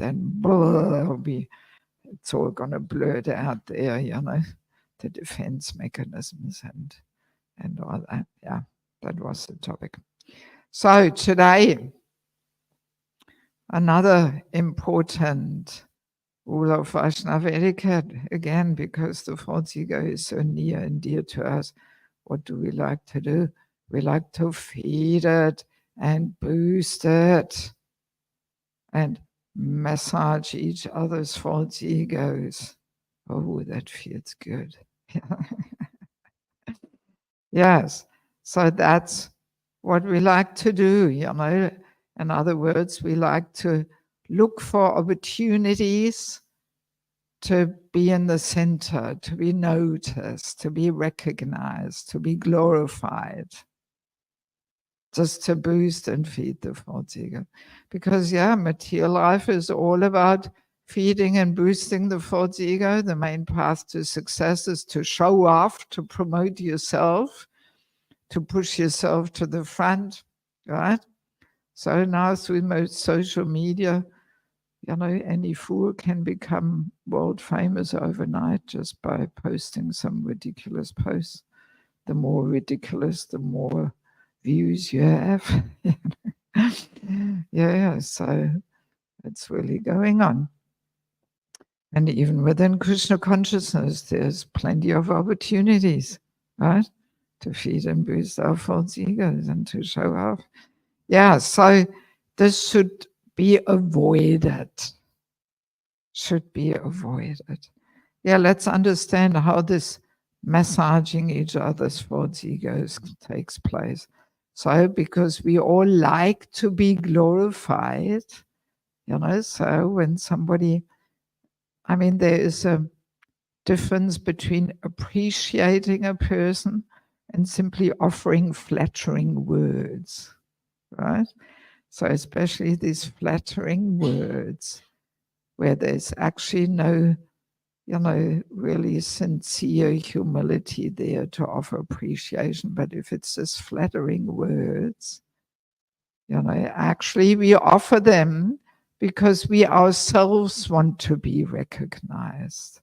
then blah, it's all going to blurt out there, you know, the defense mechanisms and all that. Yeah, that was the topic. So today, another important rule of Vaishnava etiquette, again, because the false ego is so near and dear to us. What do we like to do? We like to feed it and boost it and massage each other's false egos. Oh, that feels good. Yes, so that's what we like to do, you know. In other words, we like to look for opportunities to be in the center, to be noticed, to be recognized, to be glorified, just to boost and feed the false ego. Because, yeah, material life is all about feeding and boosting the false ego. The main path to success is to show off, to promote yourself, to push yourself to the front, right? So now through most social media, you know, any fool can become world famous overnight just by posting some ridiculous posts. The more ridiculous, the more views you have. Yeah, so it's really going on. And even within Krishna consciousness, there's plenty of opportunities, right? To feed and boost our false egos and to show off. Yeah, so this should be avoided. Should be avoided. Yeah, let's understand how this massaging each other's false egos takes place. So, because we all like to be glorified, you know, so when somebody, I mean, there is a difference between appreciating a person and simply offering flattering words, right? So especially these flattering words where there's actually no, you know, really sincere humility there to offer appreciation. But if it's just flattering words, you know, actually we offer them because we ourselves want to be recognized.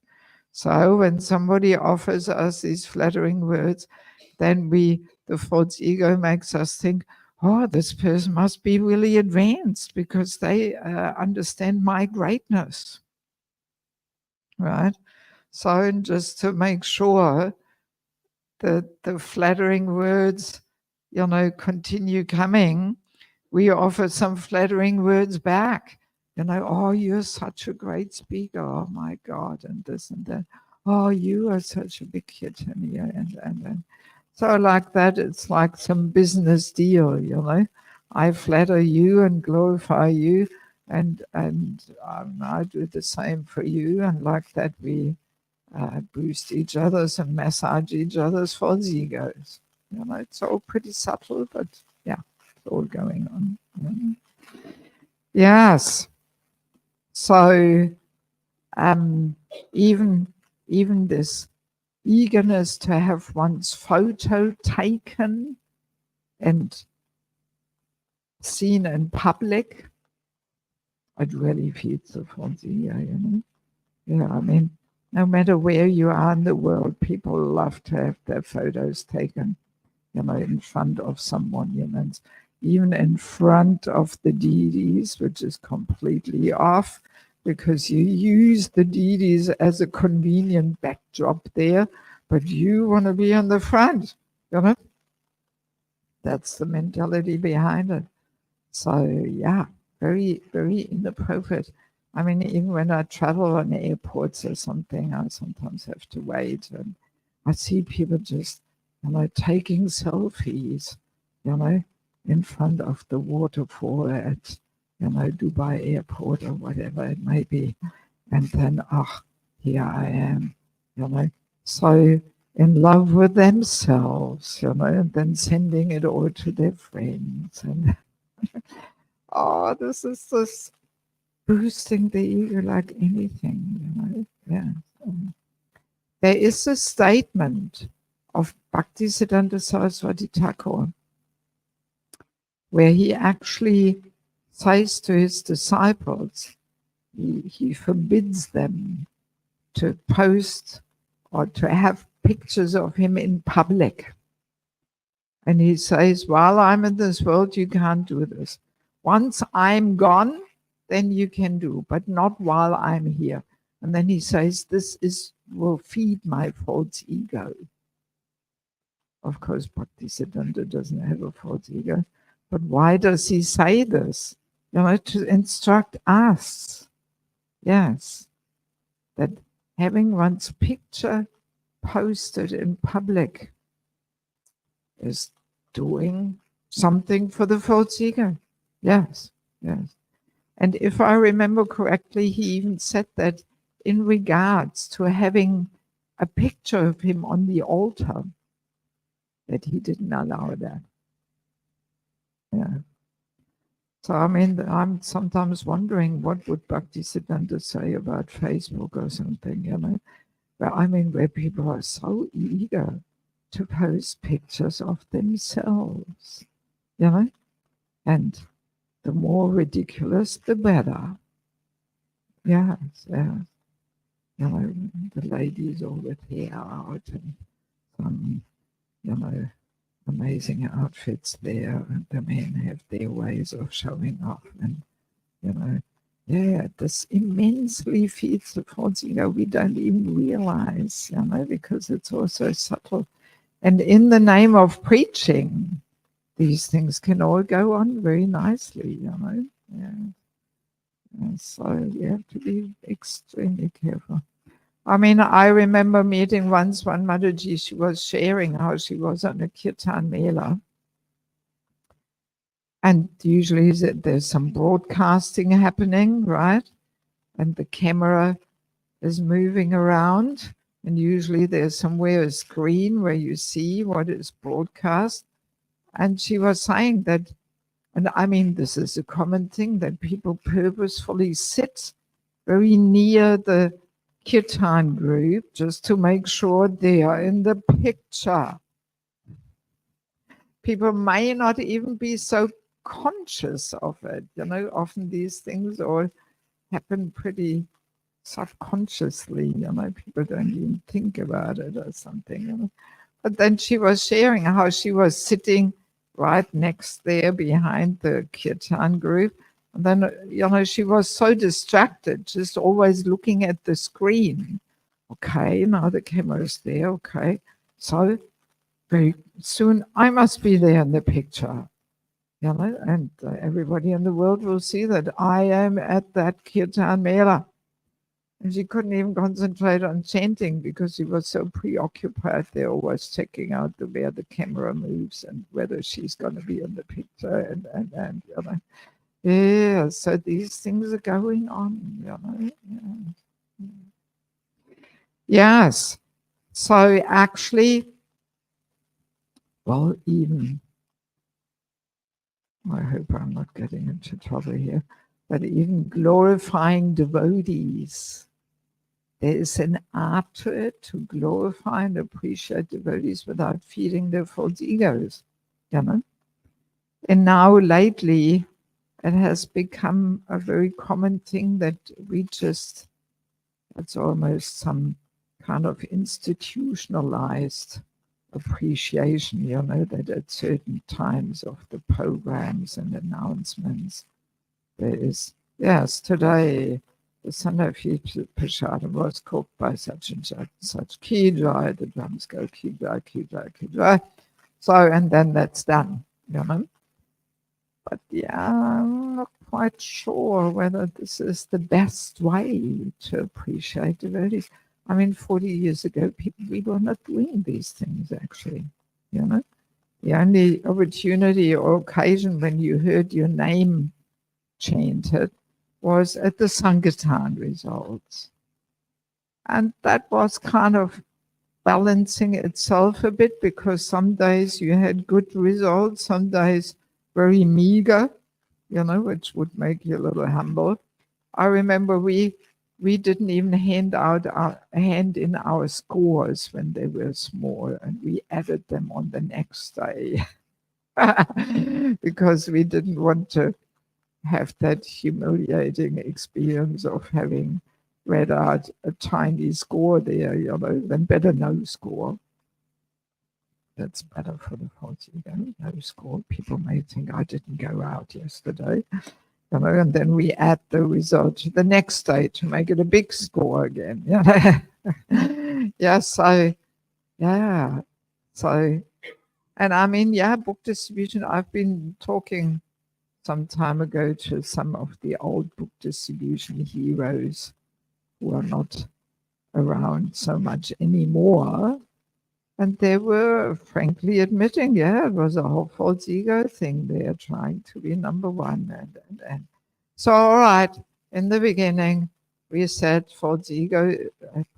So when somebody offers us these flattering words, then the false ego makes us think, oh, this person must be really advanced because they understand my greatness, right? So just to make sure that the flattering words, you know, continue coming, we offer some flattering words back. You know, oh, you're such a great speaker. Oh my God, and this and that. Oh, you are such a big hit, and so like that. It's like some business deal, you know. I flatter you and glorify you, and I do the same for you, and like that we boost each other's and massage each other's false egos. You know, it's all pretty subtle, but yeah, it's all going on. Yes. So even this eagerness to have one's photo taken and seen in public, it really feeds the false ego, you know. Yeah, I mean, no matter where you are in the world, people love to have their photos taken, you know, in front of some monuments, even in front of the deities, which is completely off, because you use the deities as a convenient backdrop there, but you want to be on the front, you know? That's the mentality behind it. So, yeah, very, very inappropriate. I mean, even when I travel on airports or something, I sometimes have to wait, and I see people just, you know, taking selfies, you know, in front of the waterfall at, you know, Dubai airport or whatever it may be. And then, here I am, you know, so in love with themselves, you know, and then sending it all to their friends. And oh, this is just boosting the ego like anything, you know. Yeah. There is a statement of Bhaktisiddhanta Saraswati Thakur where he actually says to his disciples he forbids them to post or to have pictures of him in public. And he says, while I'm in this world, you can't do this. Once I'm gone, then you can do, but not while I'm here. And then he says, this will feed my false ego. Of course, Bhaktisiddhanta doesn't have a false ego. But why does he say this? To instruct us. Yes. That having one's picture posted in public is doing something for the false ego. Yes, yes. And if I remember correctly, he even said that in regards to having a picture of him on the altar, that he didn't allow that. Yeah. So, I mean, I'm sometimes wondering what would Bhaktisiddhanta say about Facebook or something, But I mean, where people are so eager to post pictures of themselves, and the more ridiculous, the better. Yes, yes. The ladies all with hair out and some, amazing outfits there, and the men have their ways of showing off, and this immensely feeds the false ego. We don't even realize, because it's also subtle. And in the name of preaching, these things can all go on very nicely, Yeah. And so you have to be extremely careful. I mean, I remember meeting once one Mataji, she was sharing how she was on a Kirtan Mela. And usually there's some broadcasting happening, right? And the camera is moving around. And usually there's somewhere a screen where you see what is broadcast. And she was saying that, and I mean, this is a common thing, that people purposefully sit very near the Kirtan group just to make sure they are in the picture. People may not even be so conscious of it. Often these things all happen pretty subconsciously. People don't even think about it or something. But then she was sharing how she was sitting right next there behind the Kirtan group. And then, she was so distracted, just always looking at the screen. Okay, now the camera is there. Okay, so very soon I must be there in the picture. And everybody in the world will see that I am at that Kirtan Mela. And she couldn't even concentrate on chanting because she was so preoccupied. They're always checking out where the camera moves and whether she's going to be in the picture. And yeah, so these things are going on. Yeah. Yes. So actually, well, even, I hope I'm not getting into trouble here, but even glorifying devotees. There is an art to it, to glorify and appreciate devotees without feeding their false egos. And now lately, it has become a very common thing that it's almost some kind of institutionalized appreciation, that at certain times of the programs and announcements, there is, yes, today, the Sunday Prashadam was cooked by such and such Ki Jai, the drums go Ki Jai, Ki Jai, Ki Jai. So, and then that's done, But yeah, I'm not quite sure whether this is the best way to appreciate devotees. I mean, 40 years ago, we were not doing these things, actually, The only opportunity or occasion when you heard your name chanted was at the Sankirtan results. And that was kind of balancing itself a bit, because some days you had good results, some days very meager, which would make you a little humble. I remember we didn't even hand in our scores when they were small, and we added them on the next day because we didn't want to have that humiliating experience of having read out a tiny score there, then better no score. That's better for the faulty ego, no score. People may think I didn't go out yesterday, and then we add the result to the next day to make it a big score again. And I mean, book distribution. I've been talking some time ago to some of the old book distribution heroes who are not around so much anymore. And they were frankly admitting, it was a whole false ego thing. They are trying to be number one. And so, all right, in the beginning, we said false ego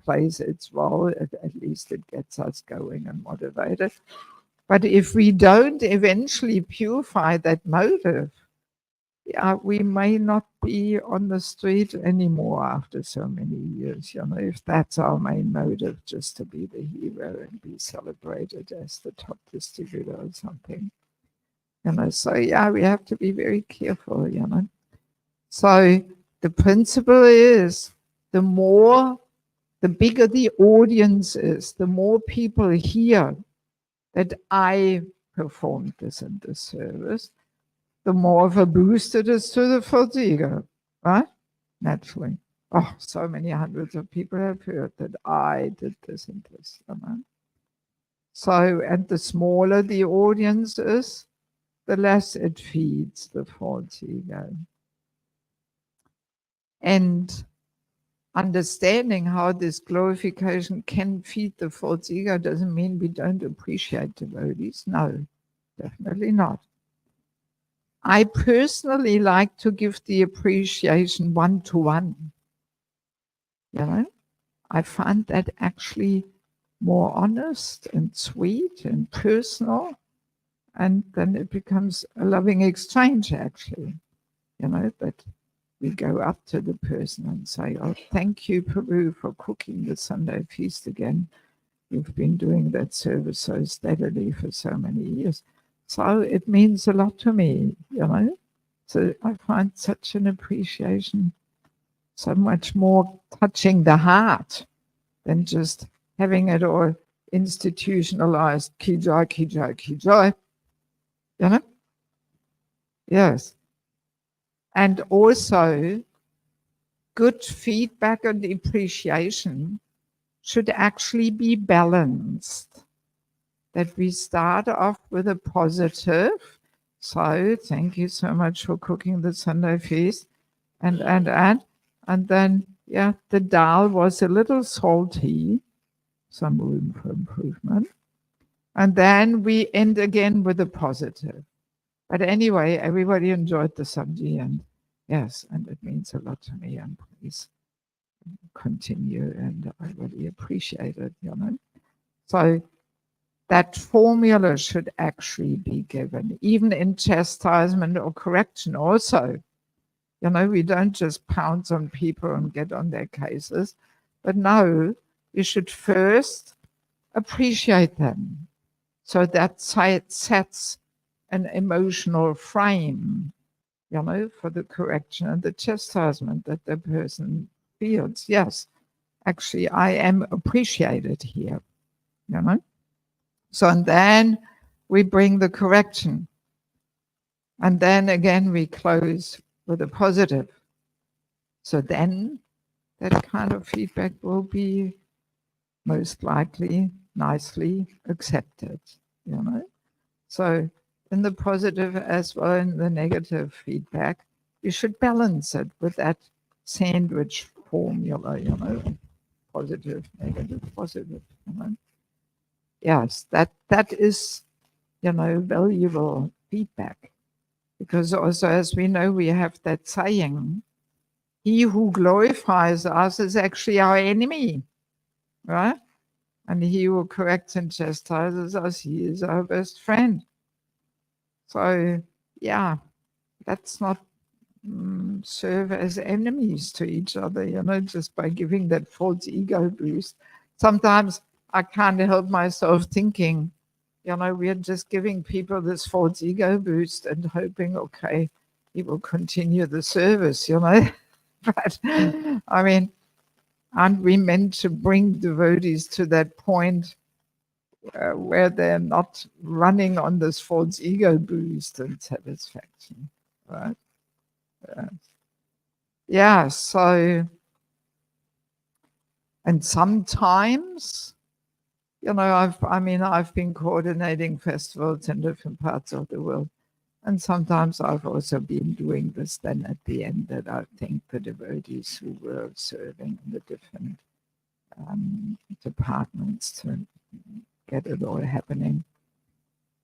plays its role. At least it gets us going and motivated. But if we don't eventually purify that motive, we may not be on the street anymore after so many years, if that's our main motive, just to be the hero and be celebrated as the top distributor or something. So we have to be very careful, So the principle is the bigger the audience is, the more people hear that I performed this and this service, the more of a boost it is to the false ego, right? Naturally. Oh, so many hundreds of people have heard that I did this and this. So, and the smaller the audience is, the less it feeds the false ego. And understanding how this glorification can feed the false ego doesn't mean we don't appreciate devotees. No, definitely not. I personally like to give the appreciation one-to-one. I find that actually more honest and sweet and personal, and then it becomes a loving exchange, actually. That we go up to the person and say, oh, thank you, Prabhu, for cooking the Sunday feast again. You've been doing that service so steadily for so many years. So it means a lot to me, So I find such an appreciation so much more touching the heart than just having it all institutionalized, ki jai, ki jai, ki jai. Yes. And also, good feedback and appreciation should actually be balanced. That we start off with a positive. So, thank you so much for cooking the Sunday feast. And then, the dal was a little salty, some room for improvement. And then we end again with a positive. But anyway, everybody enjoyed the sabji, and yes, and it means a lot to me, and please continue, and I really appreciate it, So that formula should actually be given, even in chastisement or correction also. We don't just pounce on people and get on their cases, but no, we should first appreciate them. So that sets an emotional frame, for the correction and the chastisement that the person feels. Yes, actually, I am appreciated here, So, and then we bring the correction. And then again, we close with a positive. So then that kind of feedback will be most likely nicely accepted, So in the positive as well in the negative feedback, you should balance it with that sandwich formula, positive, negative, positive, Yes, that is, valuable feedback. Because also, as we know, we have that saying, he who glorifies us is actually our enemy, right? And he who corrects and chastises us, he is our best friend. So, let's not serve as enemies to each other, just by giving that false ego boost. Sometimes I can't help myself thinking, we are just giving people this false ego boost and hoping, okay, he will continue the service, you know. But I mean, aren't we meant to bring devotees to that point where they're not running on this false ego boost and satisfaction, right? Yeah, so, and sometimes, you know, I've been coordinating festivals in different parts of the world. And sometimes I've also been doing this then at the end, that I thank the devotees who were serving in the different departments to get it all happening.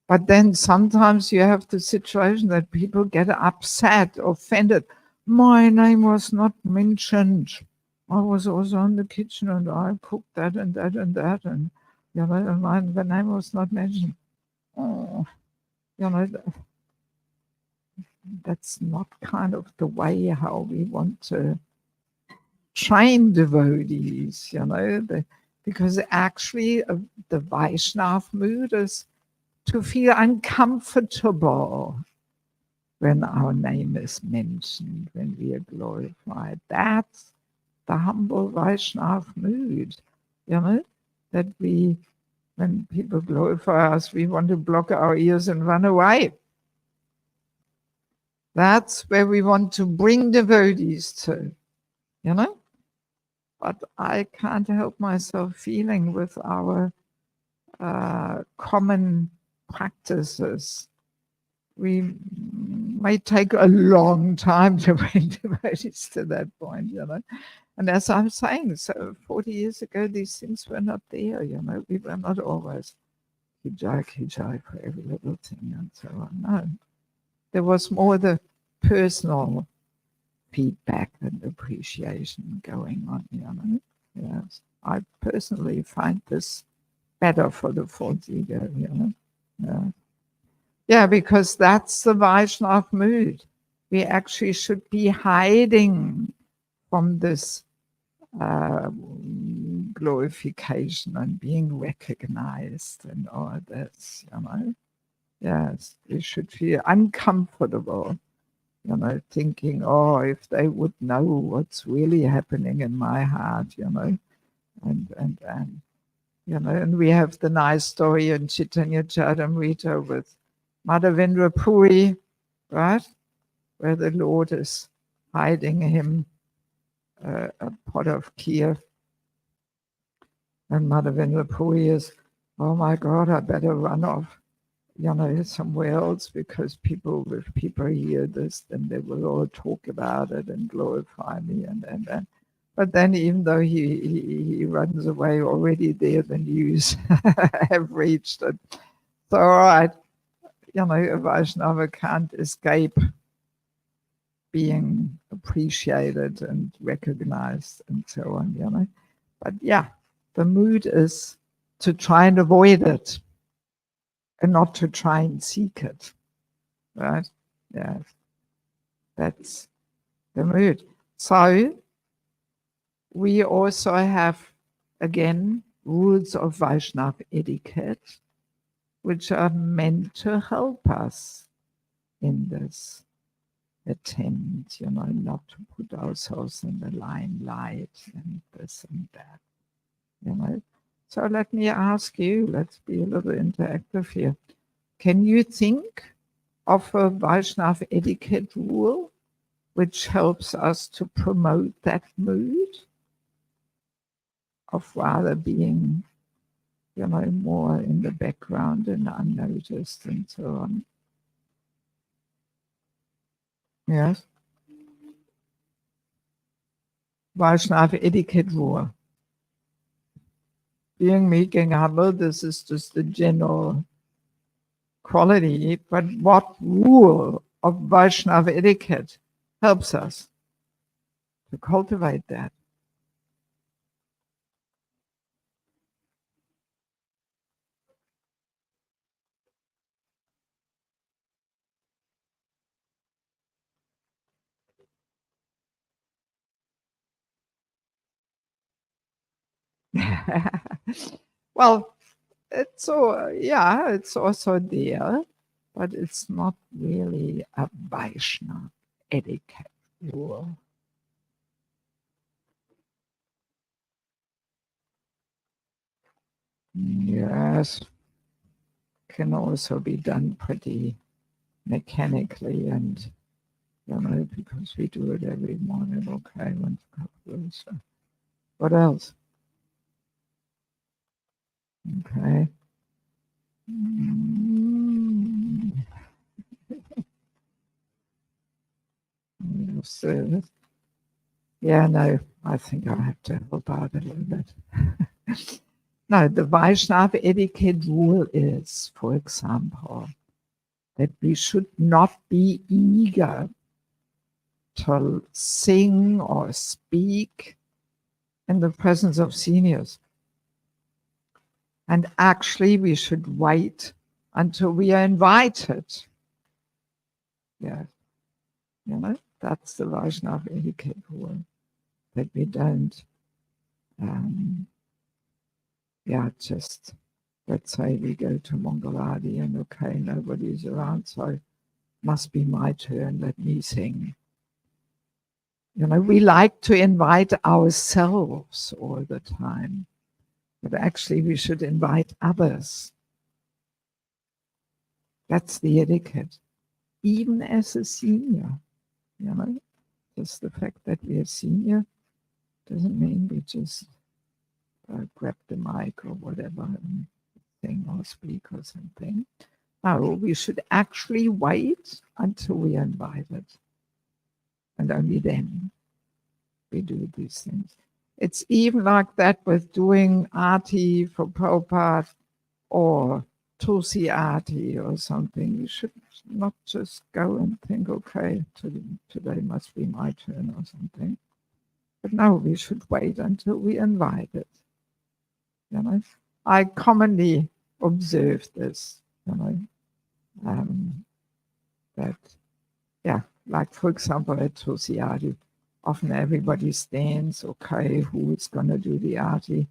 But then sometimes you have the situation that people get upset, offended. My name was not mentioned. I was also in the kitchen and I cooked that and that and that. And, you know, the name was not mentioned. Oh, you know, that's not kind of the way how we want to train devotees, you know, because actually the Vaishnav mood is to feel uncomfortable when our name is mentioned, when we are glorified. That's the humble Vaishnav mood, you know, that when people glorify us, we want to block our ears and run away. That's where we want to bring devotees to, you know. But I can't help myself feeling with our common practices, we may take a long time to bring devotees to that point, you know. And as I'm saying, so 40 years ago, these things were not there, you know. We were not always kijai for every little thing and so on. No, there was more the personal feedback and appreciation going on, you know. Yes, I personally find this better for the false ego, you know. Yeah. Yeah, because that's the Vaishnav mood. We actually should be hiding from this glorification and being recognized and all this, you know. Yes, we should feel uncomfortable, you know, thinking, oh, if they would know what's really happening in my heart, you know, and you know, and we have the nice story in Chaitanya Charitamrita with Madhavendra Puri, right, where the Lord is hiding him a pot of kheer, and Madhavendra Puri is, oh my God, I better run off, you know, somewhere else, because if people hear this, then they will all talk about it and glorify me and. But then, even though he runs away, already there the news have reached it. So, all right, you know, a Vaishnava can't escape being appreciated and recognized and so on, you know. But yeah, the mood is to try and avoid it and not to try and seek it, right? Yeah, that's the mood. So we also have, again, rules of Vaishnava etiquette, which are meant to help us in this attempt, you know, not to put ourselves in the limelight and this and that, you know. So let me ask you, let's be a little interactive here. Can you think of a Vaishnava etiquette rule which helps us to promote that mood of rather being, you know, more in the background and unnoticed and so on? Yes. Vaishnava etiquette rule. Being meek and humble, this is just the general quality, but what rule of Vaishnava etiquette helps us to cultivate that? Well, it's it's also there, but it's not really a Vaishnava etiquette rule. Yes, can also be done pretty mechanically, and because we do it every morning. Okay, once a couple of weeks. What else? Okay. So, yeah, no, I think I have to help out a little bit. No, the Vaishnava etiquette rule is, for example, that we should not be eager to sing or speak in the presence of seniors. And actually, we should wait until we are invited. Yeah, that's the Vaishnava etiquette rule, that we don't, just, let's say we go to Mangaladi and okay, nobody's around, so must be my turn, let me sing. We like to invite ourselves all the time, but actually we should invite others. That's the etiquette, even as a senior. Just the fact that we are senior doesn't mean we just grab the mic or whatever and sing or speak or something. No, we should actually wait until we are invited, and only then we do these things. It's even like that with doing Aarti for Prabhupada or Tulsi Aarti or something. You should not just go and think, okay, today must be my turn or something. But no, we should wait until we are invited. I commonly observe this, that, like for example at Tulsi Aarti, often everybody stands, okay, who is going to do the Aarti?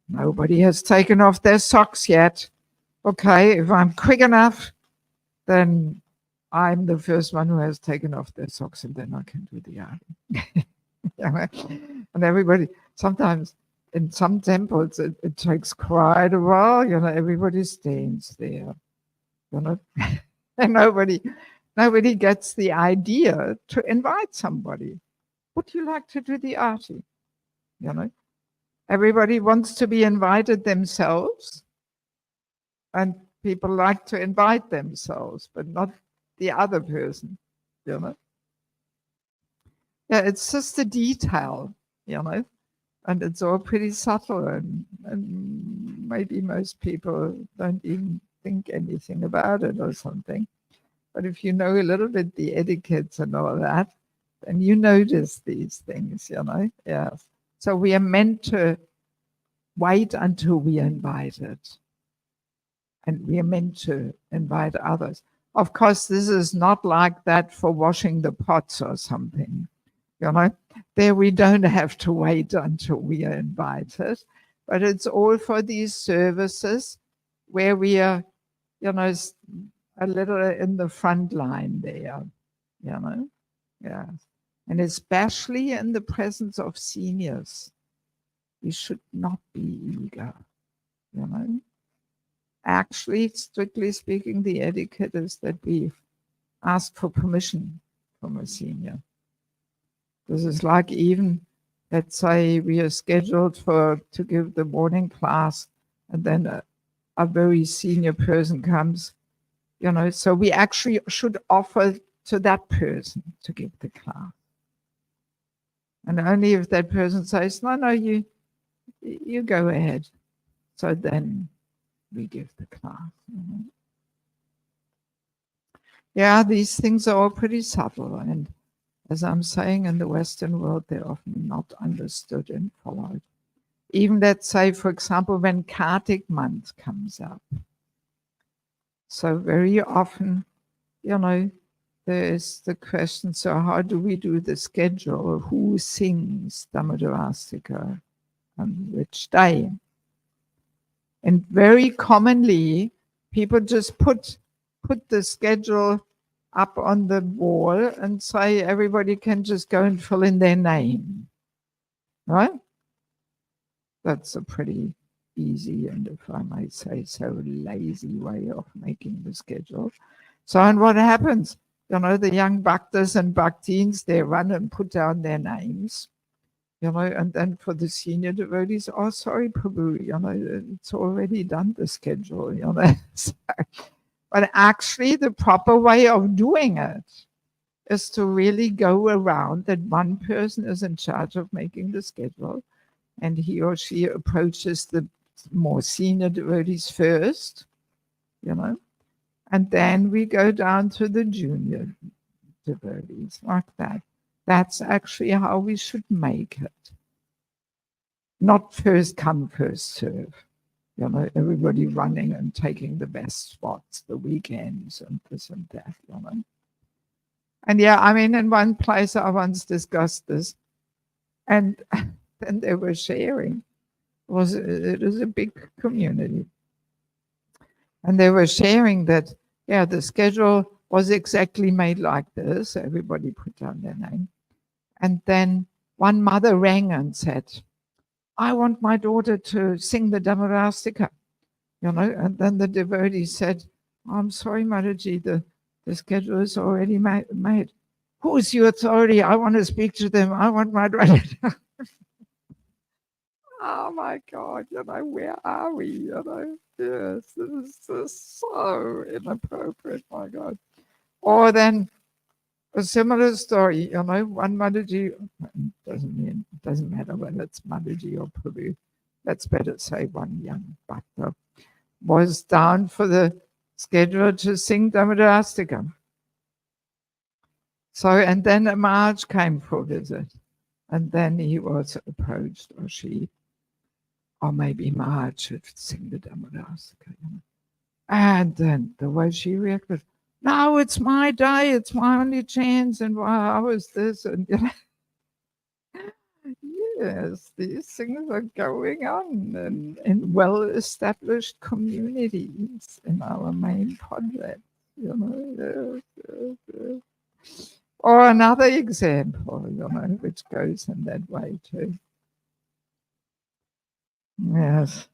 Nobody has taken off their socks yet. Okay, if I'm quick enough, then I'm the first one who has taken off their socks, and then I can do the Aarti. And everybody, sometimes in some temples, it takes quite a while, everybody stands there, and nobody gets the idea to invite somebody. Would you like to do the Aarti? Everybody wants to be invited themselves, and people like to invite themselves, but not the other person. Yeah, it's just a detail, and it's all pretty subtle, and maybe most people don't even think anything about it or something. But if you know a little bit the etiquettes and all that, then you notice these things, Yes. So we are meant to wait until we are invited, and we are meant to invite others. Of course, this is not like that for washing the pots or something. There we don't have to wait until we are invited, but it's all for these services where we are, a little in the front line there, Yeah. And especially in the presence of seniors, we should not be eager, Actually, strictly speaking, the etiquette is that we ask for permission from a senior. This is like, even, let's say we are scheduled to give the morning class, and then a very senior person comes, so we actually should offer to that person to give the class. And only if that person says, no, you go ahead. So then we give the class. Yeah, these things are all pretty subtle. And as I'm saying, in the Western world, they're often not understood and followed. Even, let's say, for example, when Kartik month comes up. So very often, there is the question, so how do we do the schedule? Who sings Damodarastika on which day? And very commonly, people just put the schedule up on the wall and say everybody can just go and fill in their name, right? That's a pretty easy and, if I may say so, lazy way of making the schedule. So, and what happens? The young bhaktas and bhaktins, they run and put down their names, and then for the senior devotees, oh, sorry, Prabhu, it's already done, the schedule, So, but actually, the proper way of doing it is to really go around that one person is in charge of making the schedule, and he or she approaches the more senior devotees first, and then we go down to the junior devotees, like that. That's actually how we should make it. Not first come, first serve. Everybody running and taking the best spots, the weekends and this and that, And yeah, I mean, in one place I once discussed this, and then they were sharing. It was a big community. And they were sharing that, yeah, the schedule was exactly made like this. Everybody put down their name. And then one mother rang and said, I want my daughter to sing the Dhamarastika, and then the devotee said, I'm sorry, Mataji, the schedule is already made. Who is your authority? I want to speak to them. I want my daughter. Oh my God, where are we? Yes, this is just so inappropriate, my God. Or then a similar story, one Mataji, doesn't matter whether it's Mataji or Prabhu, let's better say one young bhakta, was down for the schedule to sing Dhamarastika. So, and then a Maharaj came for a visit, and then he was approached, or she, or maybe Maharaj should sing the Dhamarastika. And then the way she reacted, now it's my day, it's my only chance, and how is this? And yes, these things are going on in well-established communities in our main project. Yes. Or another example, which goes in that way too. Yes.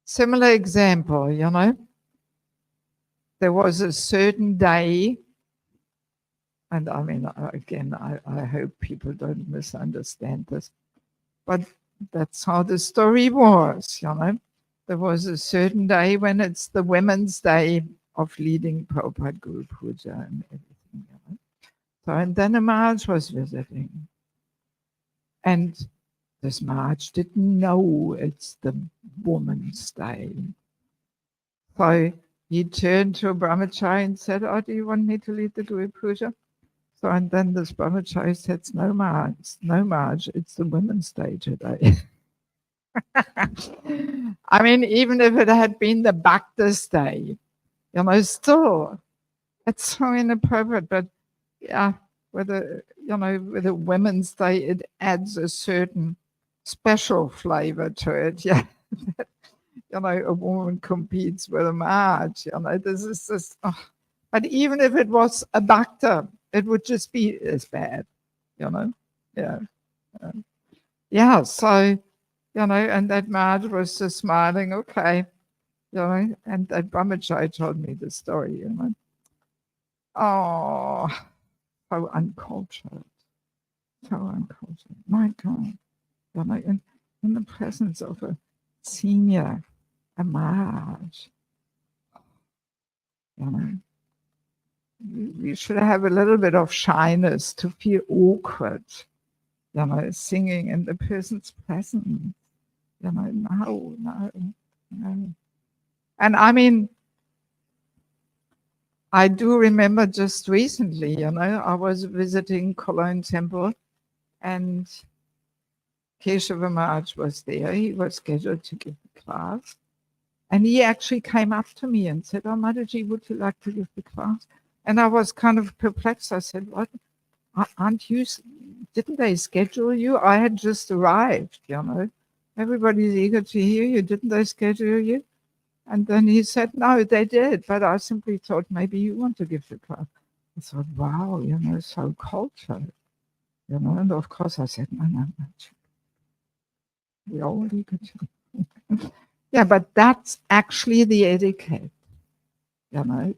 Similar example, there was a certain day, and I mean, again, I hope people don't misunderstand this, but that's how the story was, There was a certain day when it's the Women's Day of leading Prabhupada Guru Puja and everything, So, and then a Maharaj was visiting. And this Maharaj didn't know it's the Woman's Day. So he turned to a brahmachari and said, oh, do you want me to lead the Guru Puja? So, and then this brahmachari said, no, Maharaj, it's the Women's Day today. I mean, even if it had been the Bhakta's Day, still, it's so inappropriate. But yeah, with a Women's Day, it adds a certain special flavor to it. Yeah, a woman competes with a Maharaj. This is just. Oh. But even if it was a Bhakta, it would just be as bad. Yeah. Yeah. So. And that Maharaj was just smiling, okay, and that brahmachari told me the story, Oh, so uncultured, my God, in the presence of a senior, a Maharaj, you should have a little bit of shyness to feel awkward, singing in the person's presence. No. And I mean, I do remember just recently, I was visiting Cologne Temple and Keshava Maharaj was there. He was scheduled to give the class. And he actually came up to me and said, oh, Mataji, would you like to give the class? And I was kind of perplexed. I said, what? Didn't they schedule you? I had just arrived, Everybody's eager to hear you. Didn't they schedule you? And then he said, no, they did. But I simply thought maybe you want to give the class. I thought, wow, so cultured. And of course I said, no. We all eager to. Yeah, but that's actually the etiquette.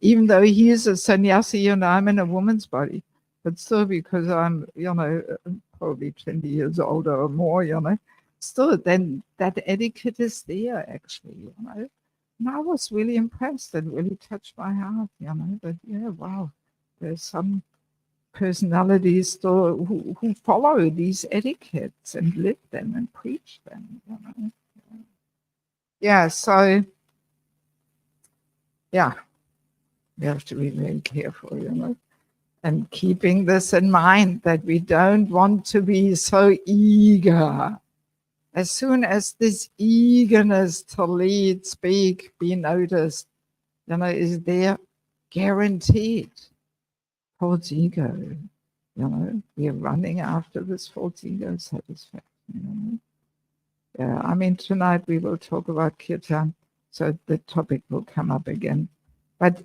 Even though he is a sannyasi and I'm in a woman's body, but still because I'm, probably 20 years older or more, still then that etiquette is there actually, And I was really impressed and really touched my heart, that, wow, there's some personalities still who follow these etiquettes and live them and preach them, Yeah, so, yeah, we have to be very careful, and keeping this in mind that we don't want to be so eager. As soon as this eagerness to lead, speak, be noticed, is there, guaranteed false ego. We are running after this false ego satisfaction. Yeah, I mean, tonight we will talk about kirtan, so the topic will come up again. But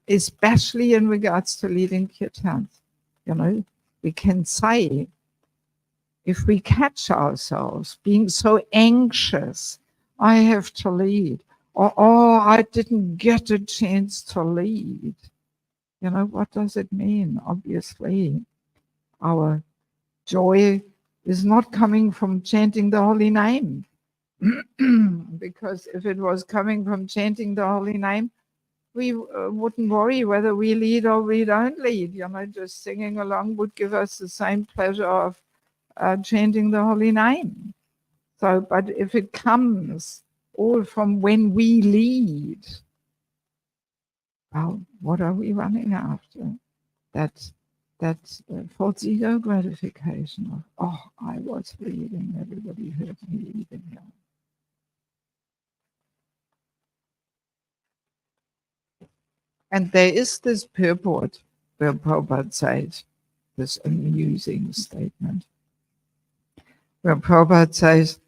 especially in regards to leading kirtans, we can say, if we catch ourselves being so anxious, I have to lead, or oh, I didn't get a chance to lead. What does it mean? Obviously, our joy is not coming from chanting the holy name. Because if it was coming from chanting the holy name, we wouldn't worry whether we lead or we don't lead. Just singing along would give us the same pleasure of chanting the holy name. So, but if it comes all from when we lead, well, what are we running after? That's false ego gratification of, oh, I was leading, everybody heard me leading. And there is this purport where Prabhupada says this amusing statement, where Prabhupada says,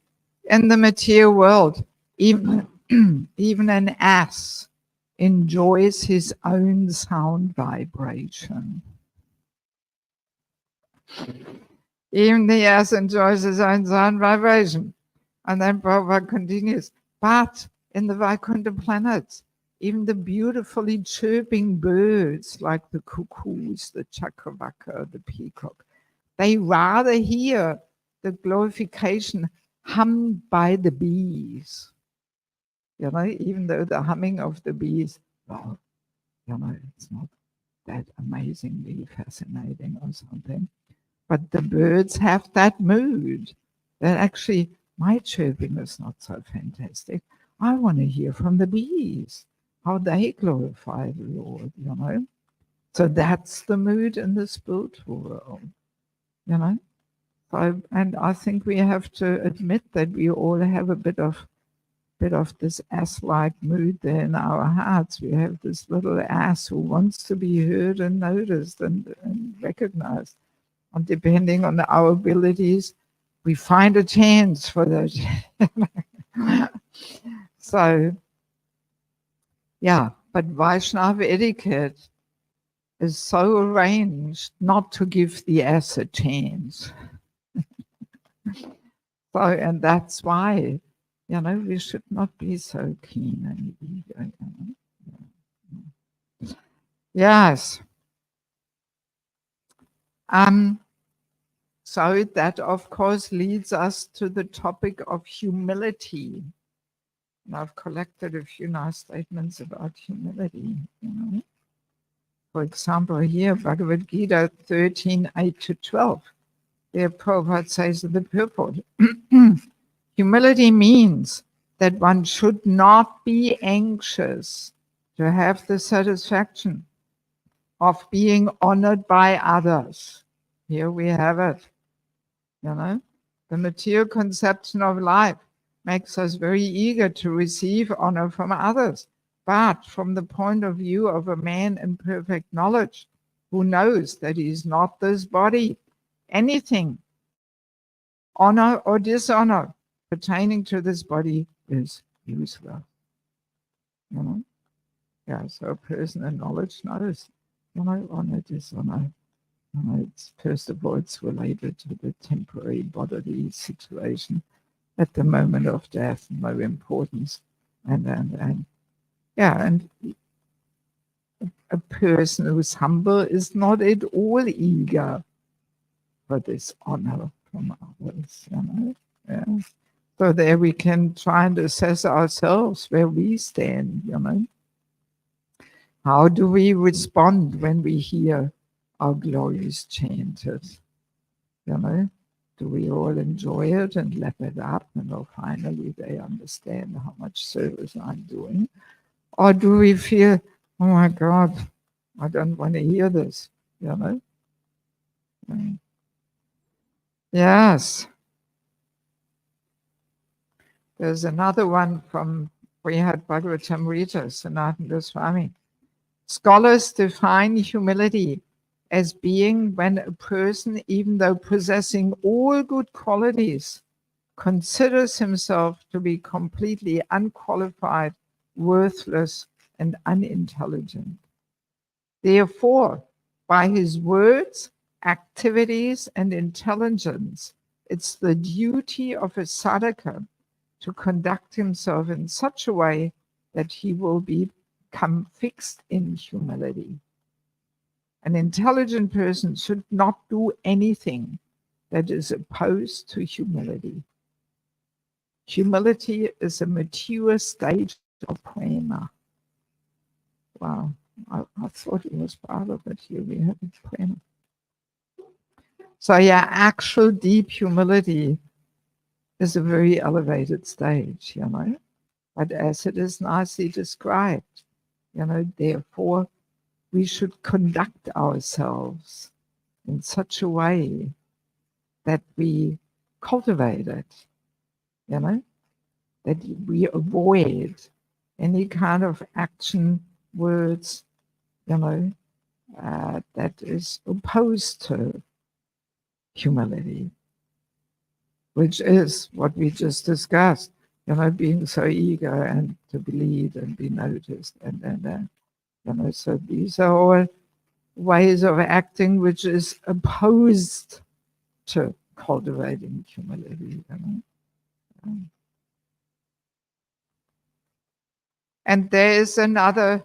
in the material world, even an ass enjoys his own sound vibration. Even the ass enjoys his own sound vibration. And then Prabhupada continues, but in the Vaikuntha planets, even the beautifully chirping birds like the cuckoos, the chakravaka, the peacock, they rather hear the glorification hummed by the bees. Even though the humming of the bees, well, it's not that amazingly fascinating or something. But the birds have that mood that actually my chirping is not so fantastic. I want to hear from the bees, how they glorify the Lord, So that's the mood in the spiritual world, So, and I think we have to admit that we all have a bit of this ass-like mood there in our hearts. We have this little ass who wants to be heard and noticed and recognized. And depending on our abilities, we find a chance for that. So, yeah, but Vaishnava etiquette is so arranged not to give the ass a chance. So, and that's why, we should not be so keen and eager. Yes. So that, of course, leads us to the topic of humility. And I've collected a few nice statements about humility. For example, here, Bhagavad Gita 13:8-12. There, Prabhupada says in the purport, humility means that one should not be anxious to have the satisfaction of being honored by others. Here we have it. The material conception of life makes us very eager to receive honor from others. But from the point of view of a man in perfect knowledge, who knows that he is not this body, anything, honor or dishonor, pertaining to this body is useless. You know? Yeah, so a person in knowledge knows, on it is on it's first of all, it's related to the temporary bodily situation at the moment of death, no importance. And a person who's humble is not at all eager for this honor from others, Yeah. So there we can try and assess ourselves where we stand, How do we respond when we hear our glories chanted? Do we all enjoy it and lap it up and finally they understand how much service I'm doing? Or do we feel, oh my God, I don't want to hear this, Yes. There's another one from Brihad Bhagavatamrita, Sanatana Swami. Scholars define humility as being when a person, even though possessing all good qualities, considers himself to be completely unqualified, worthless, and unintelligent. Therefore, by his words, activities, and intelligence, it's the duty of a sadhaka to conduct himself in such a way that he will become fixed in humility. An intelligent person should not do anything that is opposed to humility. Humility is a mature stage of prema. Wow, I thought it was part of it here. We have prema. So yeah, actual deep humility is a very elevated stage, But as it is nicely described, therefore we should conduct ourselves in such a way that we cultivate it, that we avoid any kind of action, words, that is opposed to humility, which is what we just discussed, being so eager and to bleed and be noticed. And so these are all ways of acting which is opposed to cultivating humility. And there is another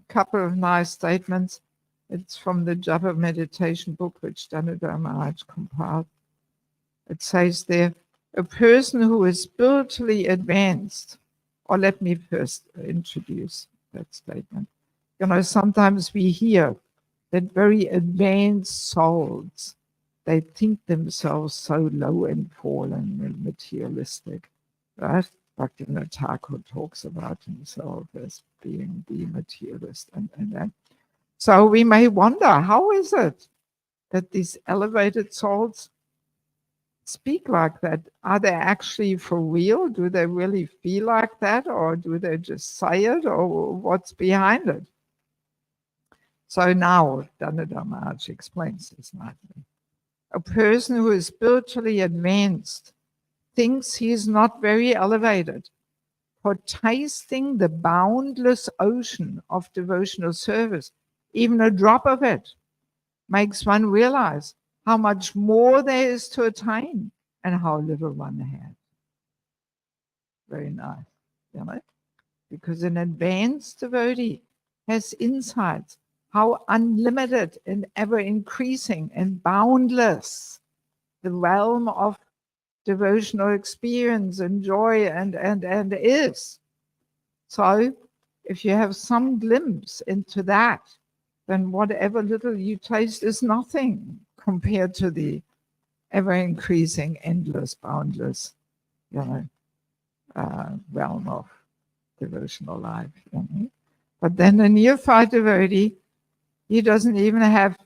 couple of nice statements. It's from the Japa meditation book which Damodar Maharaj compiled. It says there, a person who is spiritually advanced, or let me first introduce that statement. Sometimes we hear that very advanced souls, they think themselves so low and fallen and materialistic, right? Bhaktivinoda Thakur talks about himself as being the materialist and that. So we may wonder, how is it that these elevated souls speak like that? Are they actually for real? Do they really feel like that? Or do they just say it? Or what's behind it? So now Damodar Maharaj explains this nicely. A person who is spiritually advanced thinks he is not very elevated, for tasting the boundless ocean of devotional service, even a drop of it, makes one realize how much more there is to attain and how little one has. Very nice, because an advanced devotee has insights how unlimited and ever increasing and boundless the realm of devotional experience and joy and is. So if you have some glimpse into that, then whatever little you taste is nothing compared to the ever increasing, endless, boundless, realm of devotional life. But then a neophyte devotee, he doesn't even have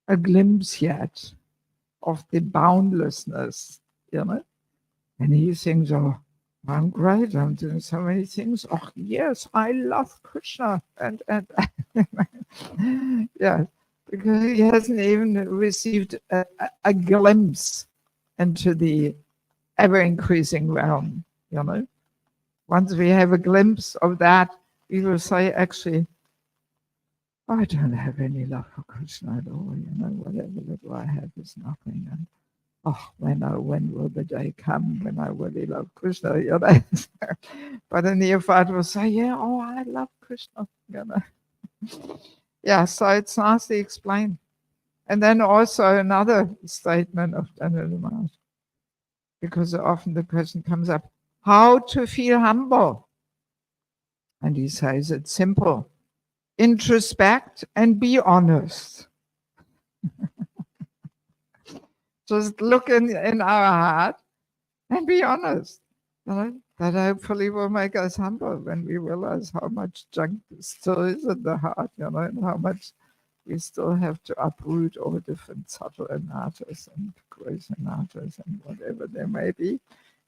a glimpse yet of the boundlessness, and he thinks, oh, I'm great, I'm doing so many things. Oh yes, I love Krishna, and yeah, because he hasn't even received a glimpse into the ever-increasing realm, you know. Once we have a glimpse of that, we will say, actually, I don't have any love for Krishna at all, you know, whatever little I have is nothing. And when will the day come when I really love Krishna, you know? But a neophyte will say, yeah, I love Krishna, you know. Yeah, so it's nicely explained. And then also another statement of Daniel Maharaj, because often the question comes up, how to feel humble? And he says it's simple. Introspect and be honest. Just look in our heart and be honest. You know, that hopefully will make us humble when we realize how much junk still is in the heart, you know, and how much we still have to uproot all different subtle anatas and gross anatas and whatever there may be.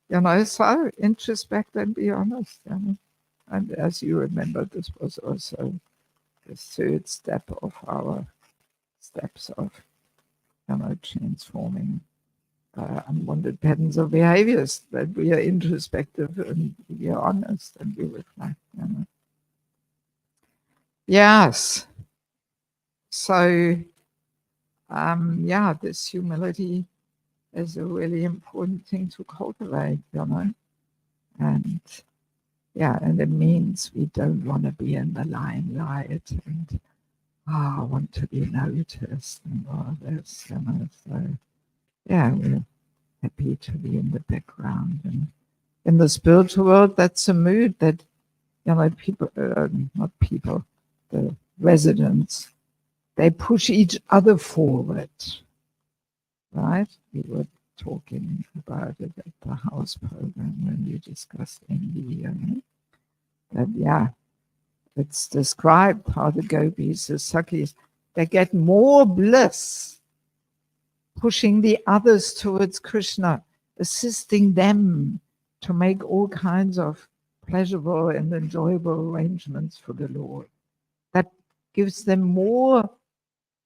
You know, so introspect and be honest, you know. And as you remember, this was also the third step of our steps of, you know, transforming unwanted patterns of behaviors, that we are introspective and we are honest and we reflect, you know. Yes. So, yeah, this humility is a really important thing to cultivate, you know. And yeah, and it means we don't want to be in the limelight and I want to be noticed and all this, you know. So yeah, we're happy to be in the background. And in the spiritual world, that's a mood that, you know, people, not people, the residents, they push each other forward, right? We were talking about it at the house program when we discussed envy, you know? That, yeah, it's described how the gopis, the Sakhis, they get more bliss pushing the others towards Krishna, assisting them to make all kinds of pleasurable and enjoyable arrangements for the Lord. That gives them more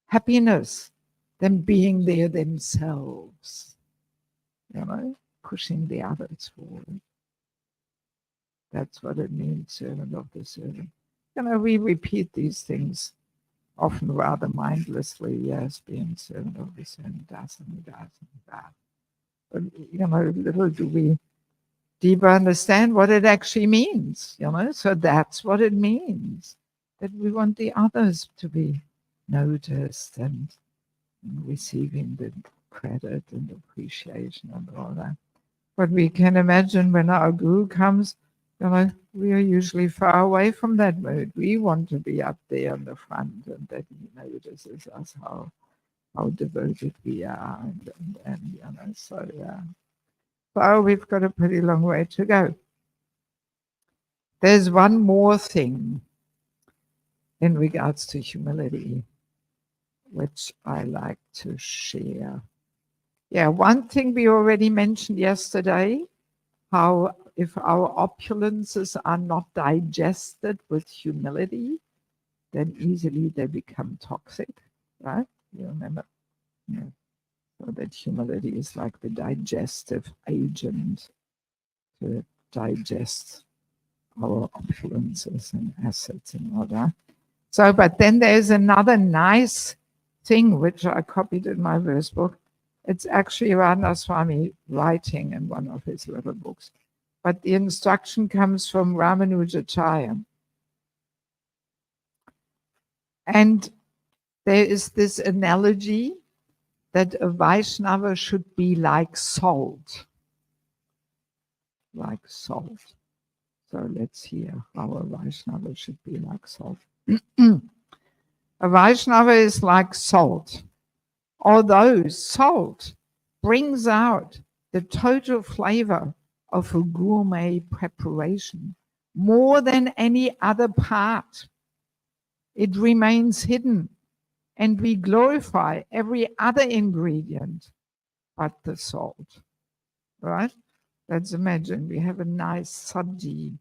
happiness than being there themselves, you know, pushing the others forward. That's what it means, servant of the servant. You know, we repeat these things often rather mindlessly, yes, being servant of the servant, das and that. But, you know, little do we deeper understand what it actually means, you know. So that's what it means, that we want the others to be noticed and receiving the credit and appreciation and all that. But we can imagine when our guru comes, you know, we are usually far away from that mood. We want to be up there in the front and that he notices us, how devoted we are, and you know, so yeah. So we've got a pretty long way to go. There's one more thing in regards to humility, which I like to share. Yeah, one thing we already mentioned yesterday, how if our opulences are not digested with humility, then easily they become toxic, right? You remember? Yeah. So that humility is like the digestive agent to digest our opulences and assets and all that. So, but then there's another nice thing which I copied in my verse book. It's actually Radha Swami writing in one of his little books. But the instruction comes from Ramanujacharya. And there is this analogy that a Vaishnava should be like salt. Like salt. So let's hear how a Vaishnava should be like salt. A Vaishnava is like salt. Although salt brings out the total flavor of a gourmet preparation more than any other part, it remains hidden, and we glorify every other ingredient but the salt, right? Let's imagine we have a nice sabji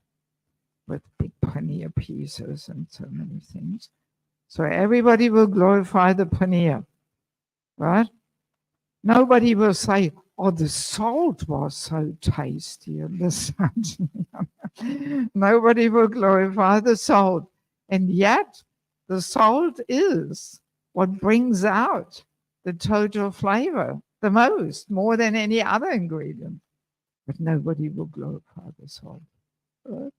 with big paneer pieces and so many things. So everybody will glorify the paneer, right? Nobody will say, Oh, the salt was so tasty in the sun. Nobody will glorify the salt. And yet, the salt is what brings out the total flavor the most, more than any other ingredient. But nobody will glorify the salt. Right?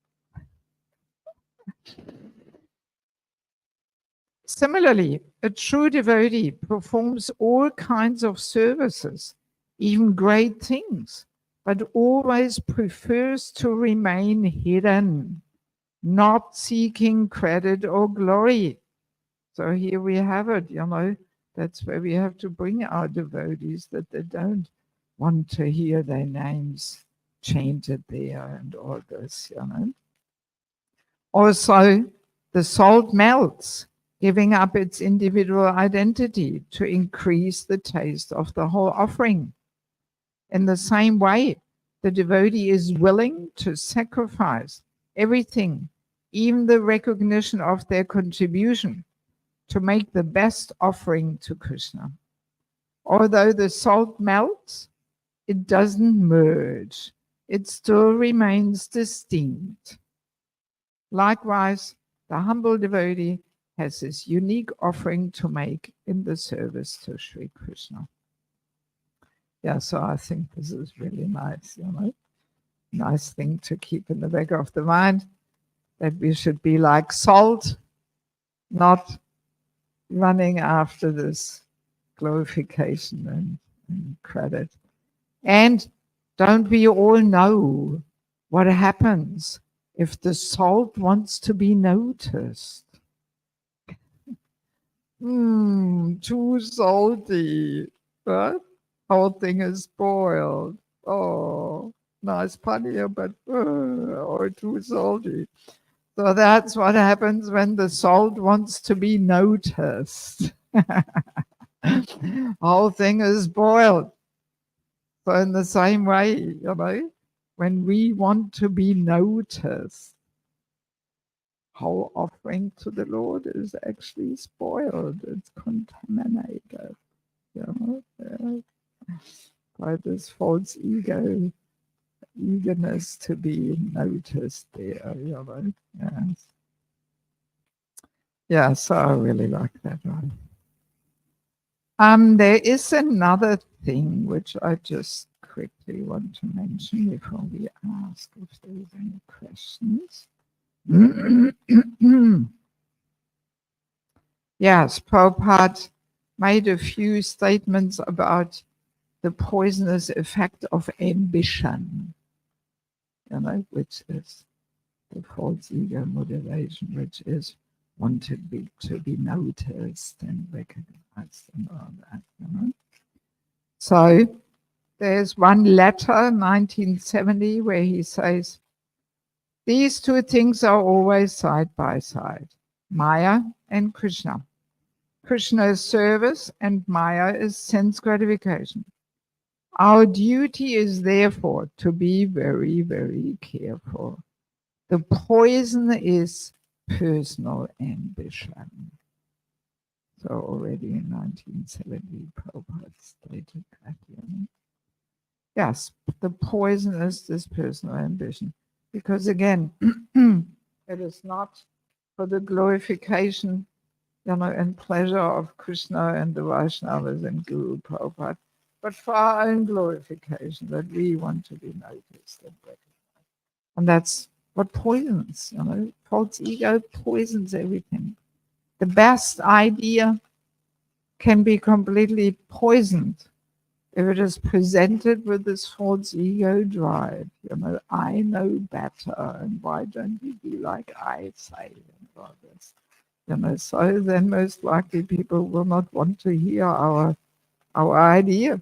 Similarly, a true devotee performs all kinds of services, even great things, but always prefers to remain hidden, not seeking credit or glory. So here we have it, that's where we have to bring our devotees, that they don't want to hear their names chanted there and all this, Also, the salt melts, giving up its individual identity to increase the taste of the whole offering. In the same way, the devotee is willing to sacrifice everything, even the recognition of their contribution, to make the best offering to Krishna. Although the salt melts, it doesn't merge. It still remains distinct. Likewise, the humble devotee has this unique offering to make in the service to Sri Krishna. Yeah, so I think this is really nice, nice thing to keep in the back of the mind, that we should be like salt, not running after this glorification and credit. And don't we all know what happens if the salt wants to be noticed? Too salty, right? Whole thing is spoiled. Oh, nice paneer, but too salty. So that's what happens when the salt wants to be noticed. Whole thing is boiled. So in the same way, when we want to be noticed, whole offering to the Lord is actually spoiled. It's contaminated, by this false eagerness to be noticed there, Yes. Yeah, so I really like that one. There is another thing which I just quickly want to mention before we ask if there's any questions. Yes, Prabhupada made a few statements about the poisonous effect of ambition, which is the false ego motivation, which is wanted to be noticed and recognized and all that. So there's one letter, 1970, where he says, these two things are always side by side, Maya and Krishna. Krishna is service and Maya is sense gratification. Our duty is therefore to be very, very careful. The poison is personal ambition. So already in 1970, Prabhupada stated that. Yes, the poison is this personal ambition. Because again, it is not for the glorification, and pleasure of Krishna and the Vaishnavas and Guru Prabhupada, but for our own glorification, that we want to be noticed and recognized. And that's what poisons, false ego poisons everything. The best idea can be completely poisoned if it is presented with this false ego drive, I know better, and why don't you be like I say, and all this, so then most likely people will not want to hear our idea,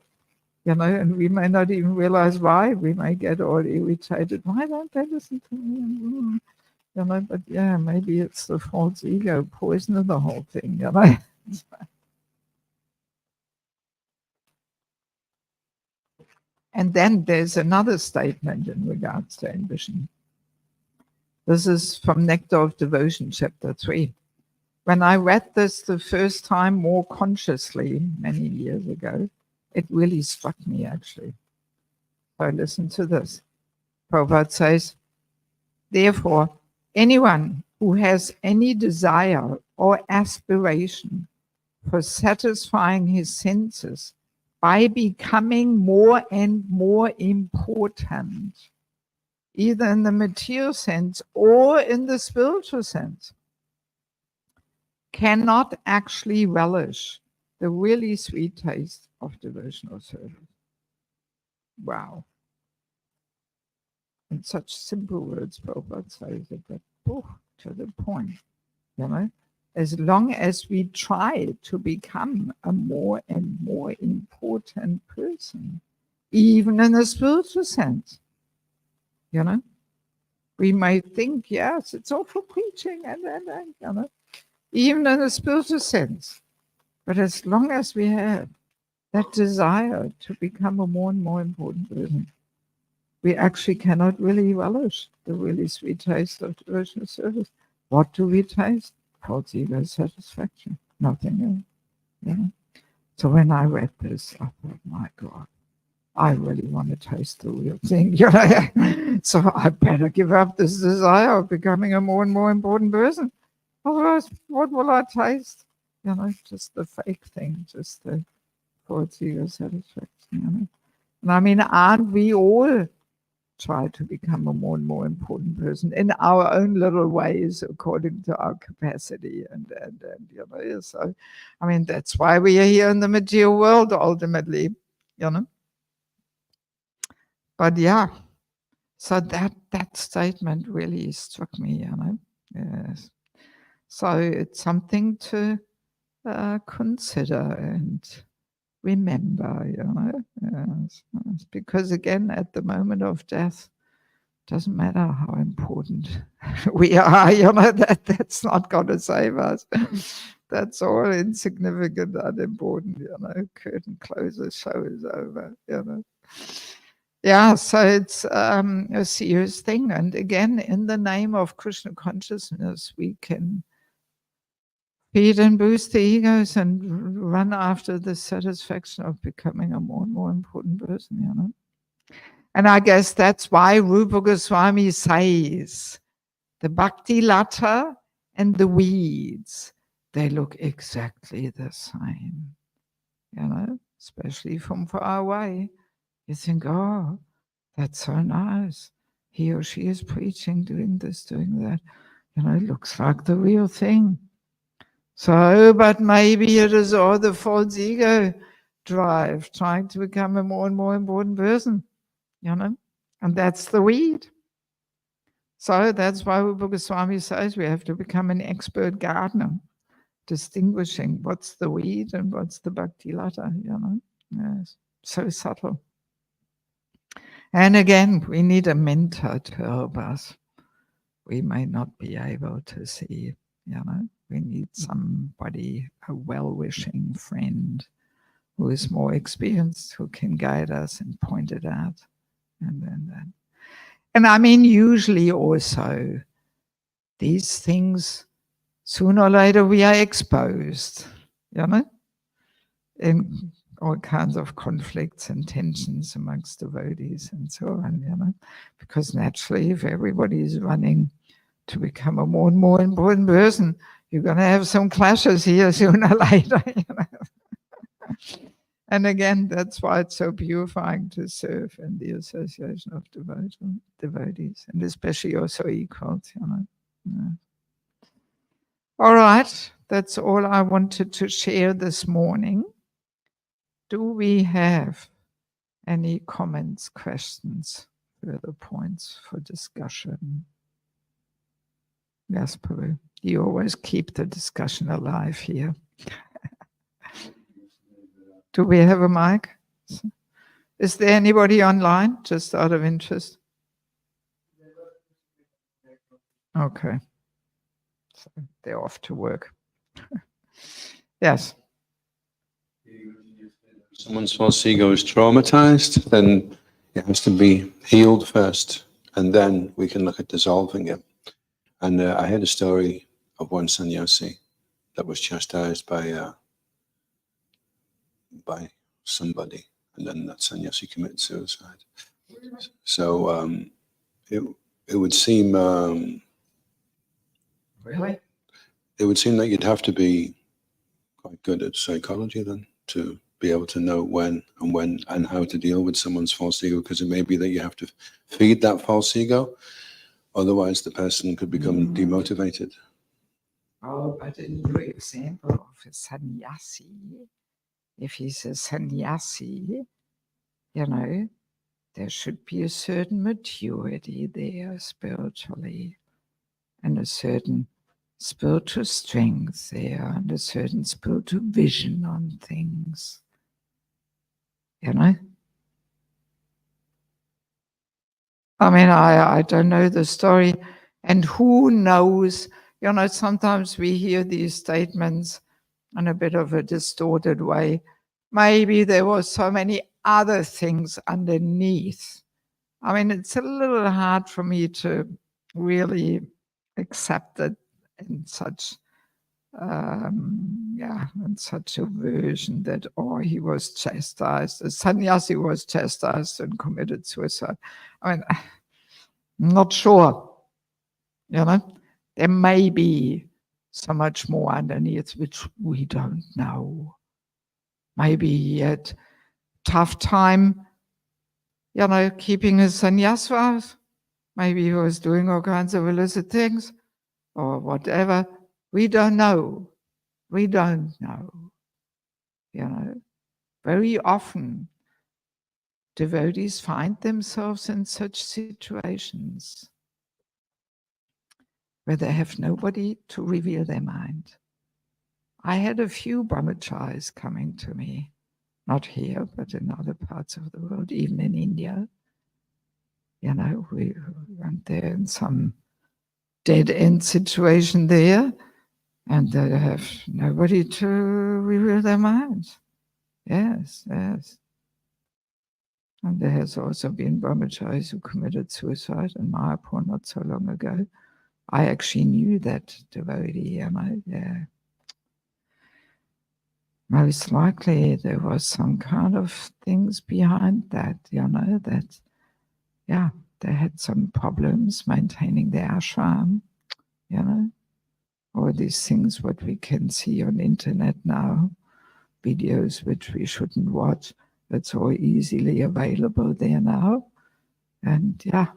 and we may not even realize why. We may get all irritated. Why don't they listen to me? But yeah, maybe it's the false ego poisoning the whole thing, And then there's another statement in regards to ambition. This is from Nectar of Devotion, chapter 3. When I read this the first time more consciously many years ago, it really struck me actually. So listen to this. Prabhupada says, therefore, anyone who has any desire or aspiration for satisfying his senses by becoming more and more important, either in the material sense or in the spiritual sense, cannot actually relish the really sweet taste of devotional service. Wow. In such simple words, Prabhupada says it, but to the point, you know. As long as we try to become a more and more important person, even in a spiritual sense, you know, we might think, yes, it's all for preaching, and you know, even in a spiritual sense. But as long as we have that desire to become a more and more important person, we actually cannot really relish the really sweet taste of devotional service. What do we taste? False ego satisfaction, nothing else. You know? So when I read this, I thought, my God, I really want to taste the real thing. You know? So I better give up this desire of becoming a more and more important person. Otherwise, what will I taste? You know, just the fake thing, just the false ego satisfaction. You know? And I mean, aren't we all try to become a more and more important person in our own little ways according to our capacity and you know, so I mean that's why we are here in the material world ultimately, you know. But yeah, so that statement really struck me, you know. Yes. So it's something to consider and remember, you know. Yes. Because again, at the moment of death, doesn't matter how important we are, you know, that's not going to save us. That's all insignificant, unimportant, you know. Curtain closes, show is over, you know. Yeah, so it's a serious thing. And again, in the name of Krishna consciousness, we can feed and boost the egos and run after the satisfaction of becoming a more and more important person, you know. And I guess that's why Rupa Goswami says the bhakti lata and the weeds, they look exactly the same, you know, especially from far away. You think, oh, that's so nice. He or she is preaching, doing this, doing that. You know, it looks like the real thing. So, but maybe it is all the false ego drive, trying to become a more and more important person, you know. And that's the weed. So that's why Rupa Goswami says we have to become an expert gardener, distinguishing what's the weed and what's the bhakti lata, you know. Yes, so subtle. And again, we need a mentor to help us. We may not be able to see, you know. We need somebody, a well-wishing friend who is more experienced, who can guide us and point it out. And I mean, usually also, these things, sooner or later, we are exposed, you know, in all kinds of conflicts and tensions amongst devotees and so on, you know, because naturally, if everybody is running to become a more and more important person, you're going to have some clashes here sooner or later, you know. And again, that's why it's so purifying to serve in the association of devotees, and especially also equals, you know. Yeah. All right, that's all I wanted to share this morning. Do we have any comments, questions, further points for discussion? Yes, Peru. You always keep the discussion alive here. Do we have a mic? Is there anybody online, just out of interest? Okay. So they're off to work. Yes. Someone's false ego is traumatized, then it has to be healed first, and then we can look at dissolving it. And I heard a story of one sannyasi that was chastised by somebody, and then that sannyasi committed suicide. So it would seem Really? it would seem that you'd have to be quite good at psychology then to be able to know when and how to deal with someone's false ego, because it may be that you have to feed that false ego, otherwise the person could become demotivated. Oh, but in your example of a sannyasi, if he's a sannyasi, you know, there should be a certain maturity there spiritually, and a certain spiritual strength there, and a certain spiritual vision on things, you know. I mean, I don't know the story, and who knows, you know, sometimes we hear these statements in a bit of a distorted way. Maybe there was so many other things underneath. I mean, it's a little hard for me to really accept it in such, in such a version that, oh, he was chastised. The sannyasi was chastised and committed suicide. I mean, I'm not sure, you know. There may be so much more underneath which we don't know. Maybe he had tough time, you know, keeping his sannyas vows. Maybe he was doing all kinds of illicit things or whatever. We don't know. We don't know. You know, very often devotees find themselves in such situations where they have nobody to reveal their mind. I had a few brahmacharis coming to me, not here, but in other parts of the world, even in India. You know, we went there in some dead-end situation there, and they have nobody to reveal their minds. Yes, yes. And there has also been brahmacharis who committed suicide in Mayapur not so long ago. I actually knew that devotee, and most likely there was some kind of things behind that, you know, that, yeah, they had some problems maintaining their ashram, you know. All these things what we can see on internet now, videos which we shouldn't watch, it's all easily available there now. And yeah,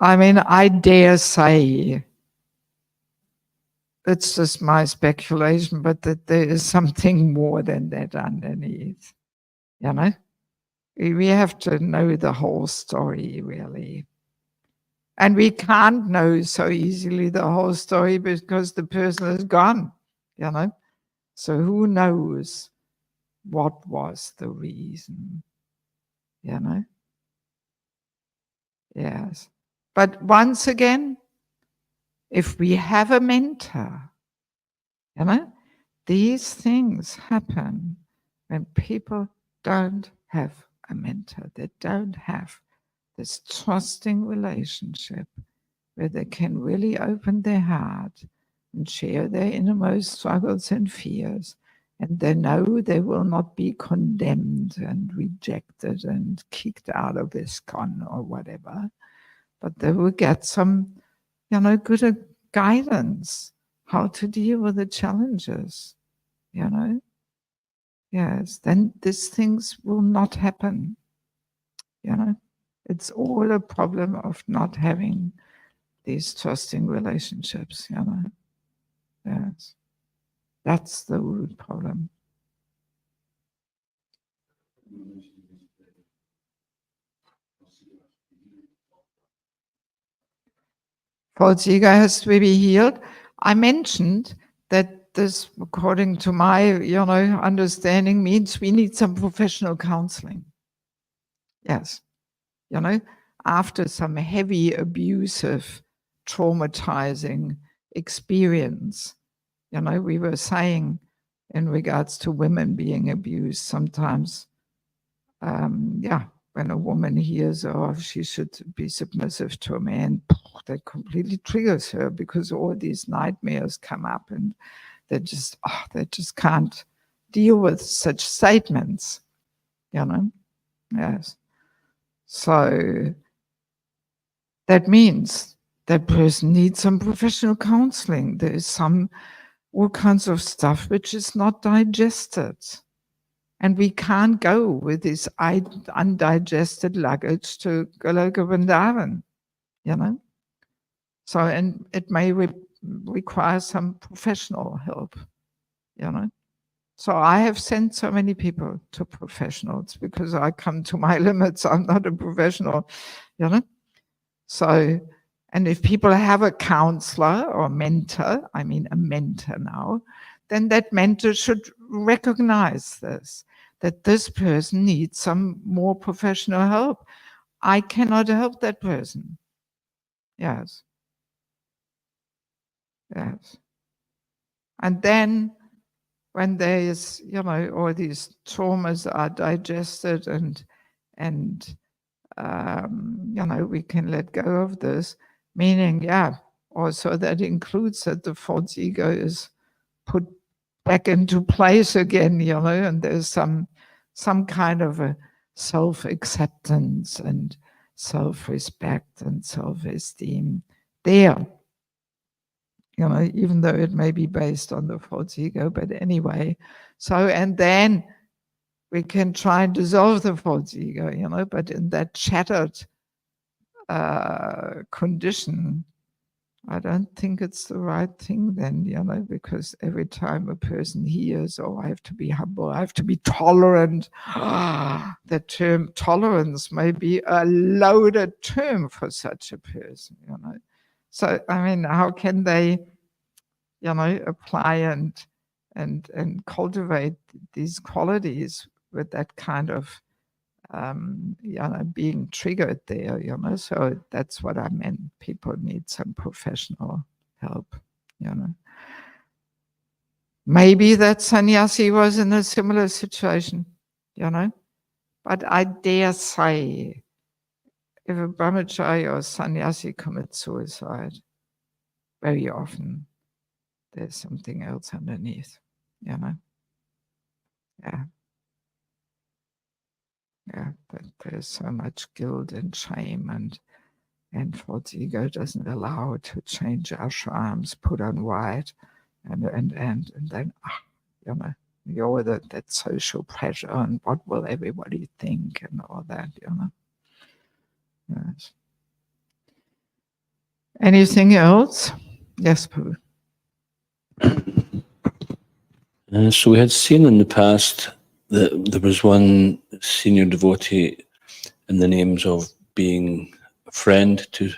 I mean, I dare say, it's just my speculation, but that there is something more than that underneath, you know. We have to know the whole story, really. And we can't know so easily the whole story because the person is gone, you know. So who knows what was the reason, you know? Yes. But once again, if we have a mentor, you know, these things happen when people don't have a mentor. They don't have this trusting relationship where they can really open their heart and share their innermost struggles and fears. And they know they will not be condemned and rejected and kicked out of ISKCON or whatever, but they will get some, you know, good guidance how to deal with the challenges, you know. Yes, then these things will not happen, you know. It's all a problem of not having these trusting relationships, you know. Yes, that's the root problem. False ego has to be healed. I mentioned that this, according to my, you know, understanding, means we need some professional counseling. Yes, you know, after some heavy, abusive, traumatizing experience, you know, we were saying in regards to women being abused, sometimes, when a woman hears, oh, she should be submissive to a man, that completely triggers her because all these nightmares come up and they just can't deal with such statements. you know. Yes. So that means that person needs some professional counseling. There is all kinds of stuff which is not digested. And we can't go with this undigested luggage to Goloka Vrindavan, you know. So, and it may require some professional help, you know. So I have sent so many people to professionals because I come to my limits. I'm not a professional, you know. So, and if people have a counselor or mentor, I mean a mentor now, then that mentor should recognize this, that this person needs some more professional help. I cannot help that person. Yes. Yes. And then when there is, you know, all these traumas are digested and you know, we can let go of this, meaning, yeah, also that includes that the false ego is put back into place again, you know, and there's some kind of a self-acceptance and self-respect and self-esteem there, you know, even though it may be based on the false ego, but anyway. So, and then we can try and dissolve the false ego, you know, but in that shattered condition, I don't think it's the right thing then, you know, because every time a person hears, oh, I have to be humble, I have to be tolerant, the term tolerance may be a loaded term for such a person, you know. So, I mean, how can they, you know, apply and cultivate these qualities with that kind of you know, being triggered there, you know. So that's what I meant. People need some professional help, you know. Maybe that sannyasi was in a similar situation, you know. But I dare say, if a brahmachari or sannyasi commits suicide, very often there's something else underneath, you know. Yeah. Yeah, but there's so much guilt and shame and false ego doesn't allow to change ashrams, put on white, and then you know, you're that social pressure and what will everybody think and all that, you know. Yes. Anything else? Yes, Pooh. So we had seen in the past that there was one senior devotee in the names of being a friend to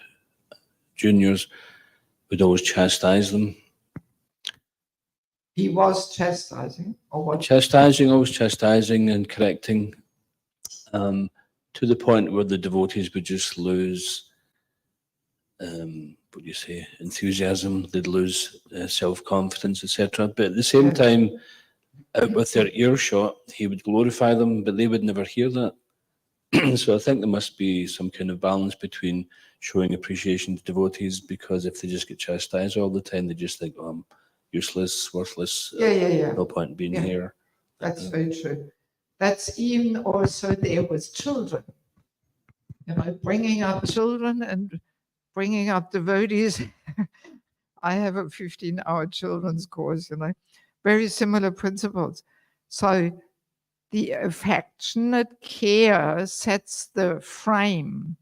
juniors, would always chastise them. He was chastising, or what? Always chastising and correcting, to the point where the devotees would just lose, what do you say, enthusiasm, they'd lose self-confidence, etc. But at the same Yes. time, out with their earshot, he would glorify them, but they would never hear that. So I think there must be some kind of balance between showing appreciation to devotees, because if they just get chastised all the time, they just think, oh, I'm useless, worthless, Yeah. no point in being Yeah. here. That's very true. That's even also there with children. You know, bringing up children and bringing up devotees. I have a 15-hour children's course, you know, very similar principles. So the affectionate care sets the frame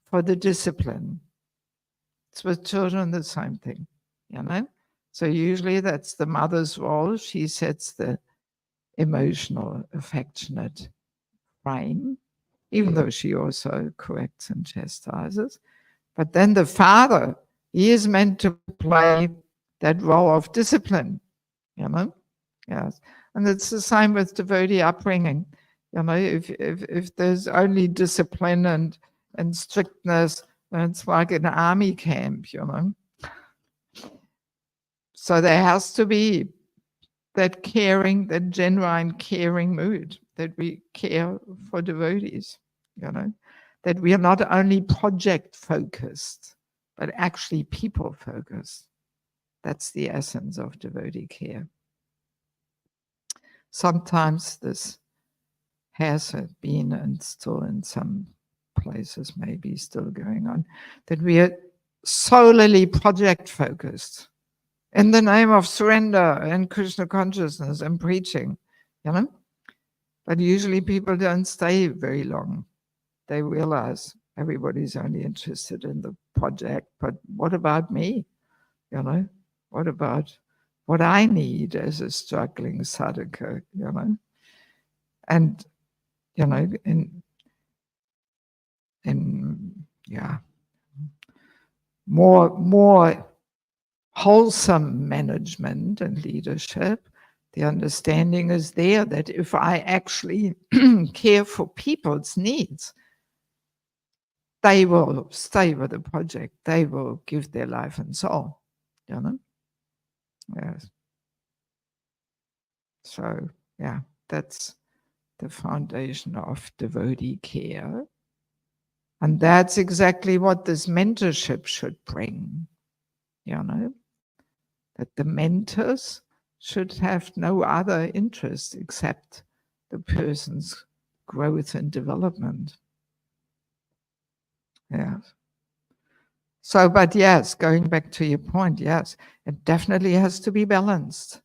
for the discipline. It's with children the same thing, you know. So usually that's the mother's role. She sets the emotional, affectionate frame, even though she also corrects and chastises. But then the father, he is meant to play that role of discipline, you know? Yes. And it's the same with devotee upbringing. You know, if there's only discipline and strictness, then it's like an army camp, you know? So there has to be that caring, that genuine caring mood, that we care for devotees, you know, that we are not only project focused, but actually people focused. That's the essence of devotee care. Sometimes this has been and still in some places maybe still going on, that we are solely project focused in the name of surrender and Krishna consciousness and preaching, you know. But usually people don't stay very long. They realize everybody's only interested in the project, but what about me? You know, what about what I need as a struggling sadhaka, you know? And, you know, in yeah, more wholesome management and leadership, the understanding is there that if I actually care for people's needs, they will stay with the project. They will give their life and soul, you know? Yes. So, yeah, that's the foundation of devotee care. And that's exactly what this mentorship should bring, you know? That the mentors should have no other interest except the person's growth and development. Yes. So, but yes, going back to your point, yes, it definitely has to be balanced.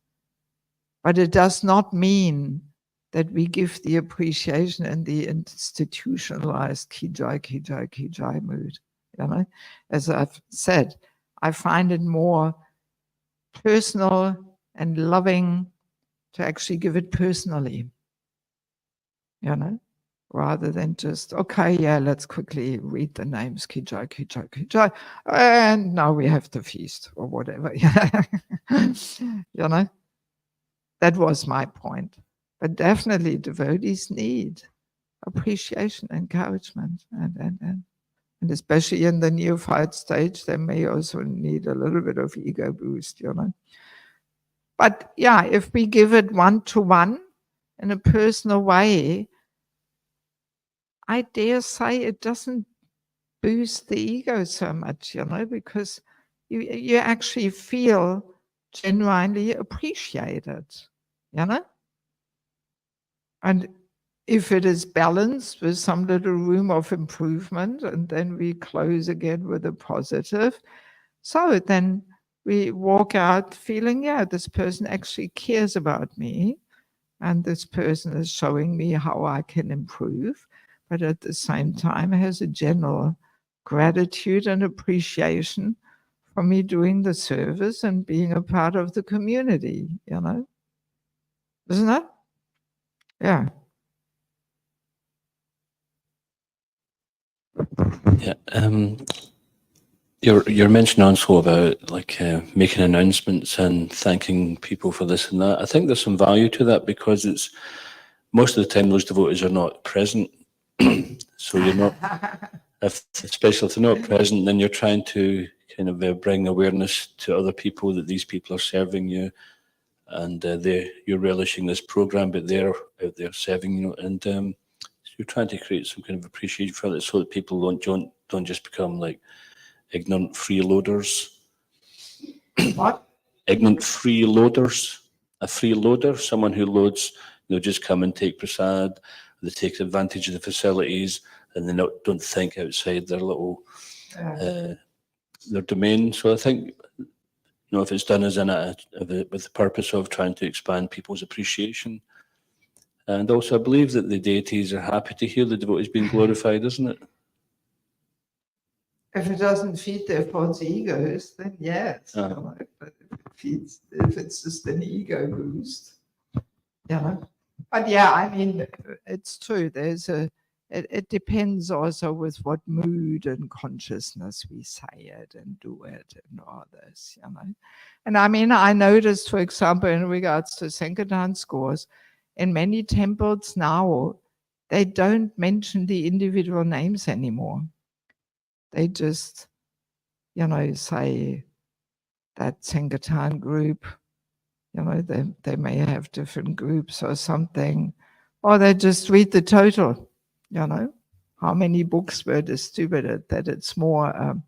But it does not mean that we give the appreciation in the institutionalized kijai mood. You know? As I've said, I find it more personal and loving to actually give it personally, you know, rather than just, okay, yeah, let's quickly read the names, kijai, and now we have the feast or whatever. You know, that was my point. But definitely devotees need appreciation, encouragement, and especially in the neophyte stage, they may also need a little bit of ego boost, you know. But yeah, if we give it one-to-one in a personal way, I dare say it doesn't boost the ego so much, you know, because you actually feel genuinely appreciated, you know. And if it is balanced with some little room of improvement, and then we close again with a positive, so then we walk out feeling, yeah, this person actually cares about me, and this person is showing me how I can improve, but at the same time has a general gratitude and appreciation for me doing the service and being a part of the community, you know? Isn't it? Yeah. Yeah. You're mentioning also about like making announcements and thanking people for this and that. I think there's some value to that because it's most of the time those devotees are not present. So you're not, especially if they're not present, then you're trying to kind of bring awareness to other people that these people are serving you, and you're relishing this program, but they're out there serving you, and so you're trying to create some kind of appreciation for it, so that people don't just become like ignorant freeloaders. What? Ignorant freeloaders. A freeloader, someone who loads, just come and take prasad. They take advantage of the facilities, and they don't think outside their little their domain. So I think if it's done as with the purpose of trying to expand people's appreciation, and also I believe that the deities are happy to hear the devotees being glorified, isn't it? If it doesn't feed their false egos, then yes. You know, but if it's just an ego boost, you know. But yeah, I mean, it's true. It depends also with what mood and consciousness we say it and do it and all this, you know. And I mean, I noticed, for example, in regards to Sankirtan scores, in many temples now, they don't mention the individual names anymore. They just, say that Sankirtan group, they may have different groups or something, or they just read the total, how many books were distributed, that it's more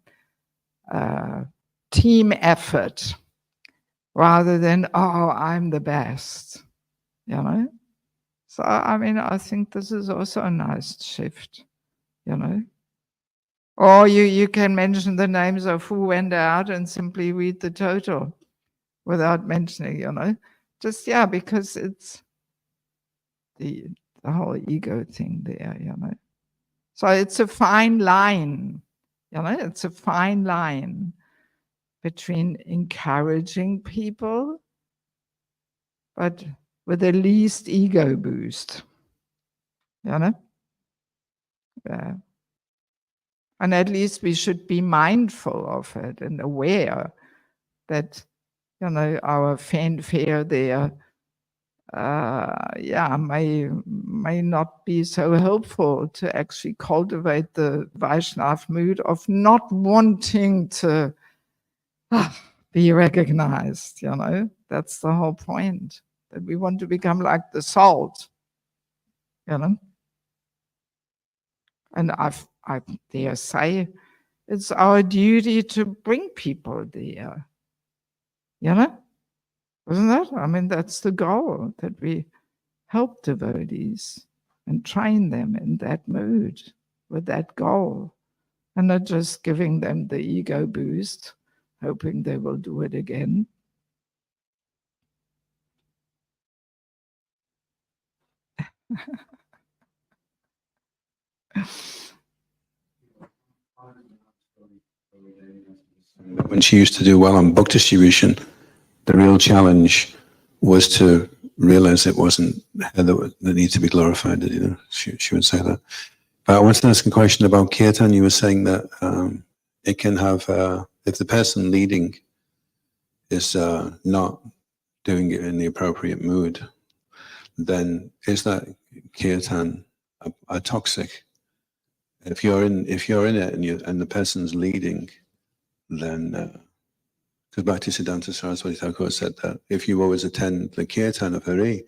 team effort rather than, oh, I'm the best, So, I mean, I think this is also a nice shift, you know. Or you can mention the names of who went out and simply read the total without mentioning, you know. Just, yeah, because it's the whole ego thing there, you know. So it's a fine line, you know, it's a fine line between encouraging people, but with the least ego boost, you know. Yeah. And at least we should be mindful of it and aware that, you know, our fanfare there, yeah, may not be so helpful to actually cultivate the Vaishnav mood of not wanting to be recognized, you know. That's the whole point, that we want to become like the salt, you know. And I dare say it's our duty to bring people there, you know, isn't it? I mean, that's the goal, that we help devotees and train them in that mood with that goal, and not just giving them the ego boost, hoping they will do it again. When she used to do well on book distribution, the real challenge was to realize it wasn't her that needed to be glorified. You know, she would say that. But I wanted to ask a question about kirtan. You were saying that it can have, if the person leading is not doing it in the appropriate mood, then is that kirtan a toxic? If you're in it and the person's leading, then because Bhaktisiddhanta Saraswati Thakur said that if you always attend the kirtan of Hari,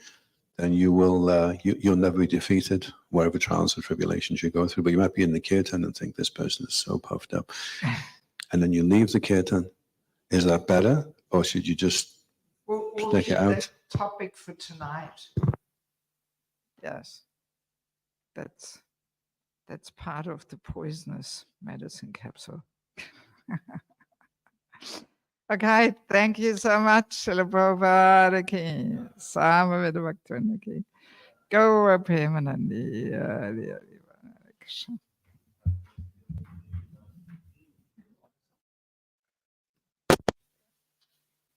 then you will you'll never be defeated whatever trials or tribulations you go through. But you might be in the kirtan and think this person is so puffed up, and then you leave the kirtan. Is that better, or should you just take it out? Topic for tonight. Yes, that's part of the poisonous medicine capsule. Okay, thank you so much, Srila Prabhupada ki, Samaveda Bhaktivinoda ki, Gaura Premanandi, Krishna.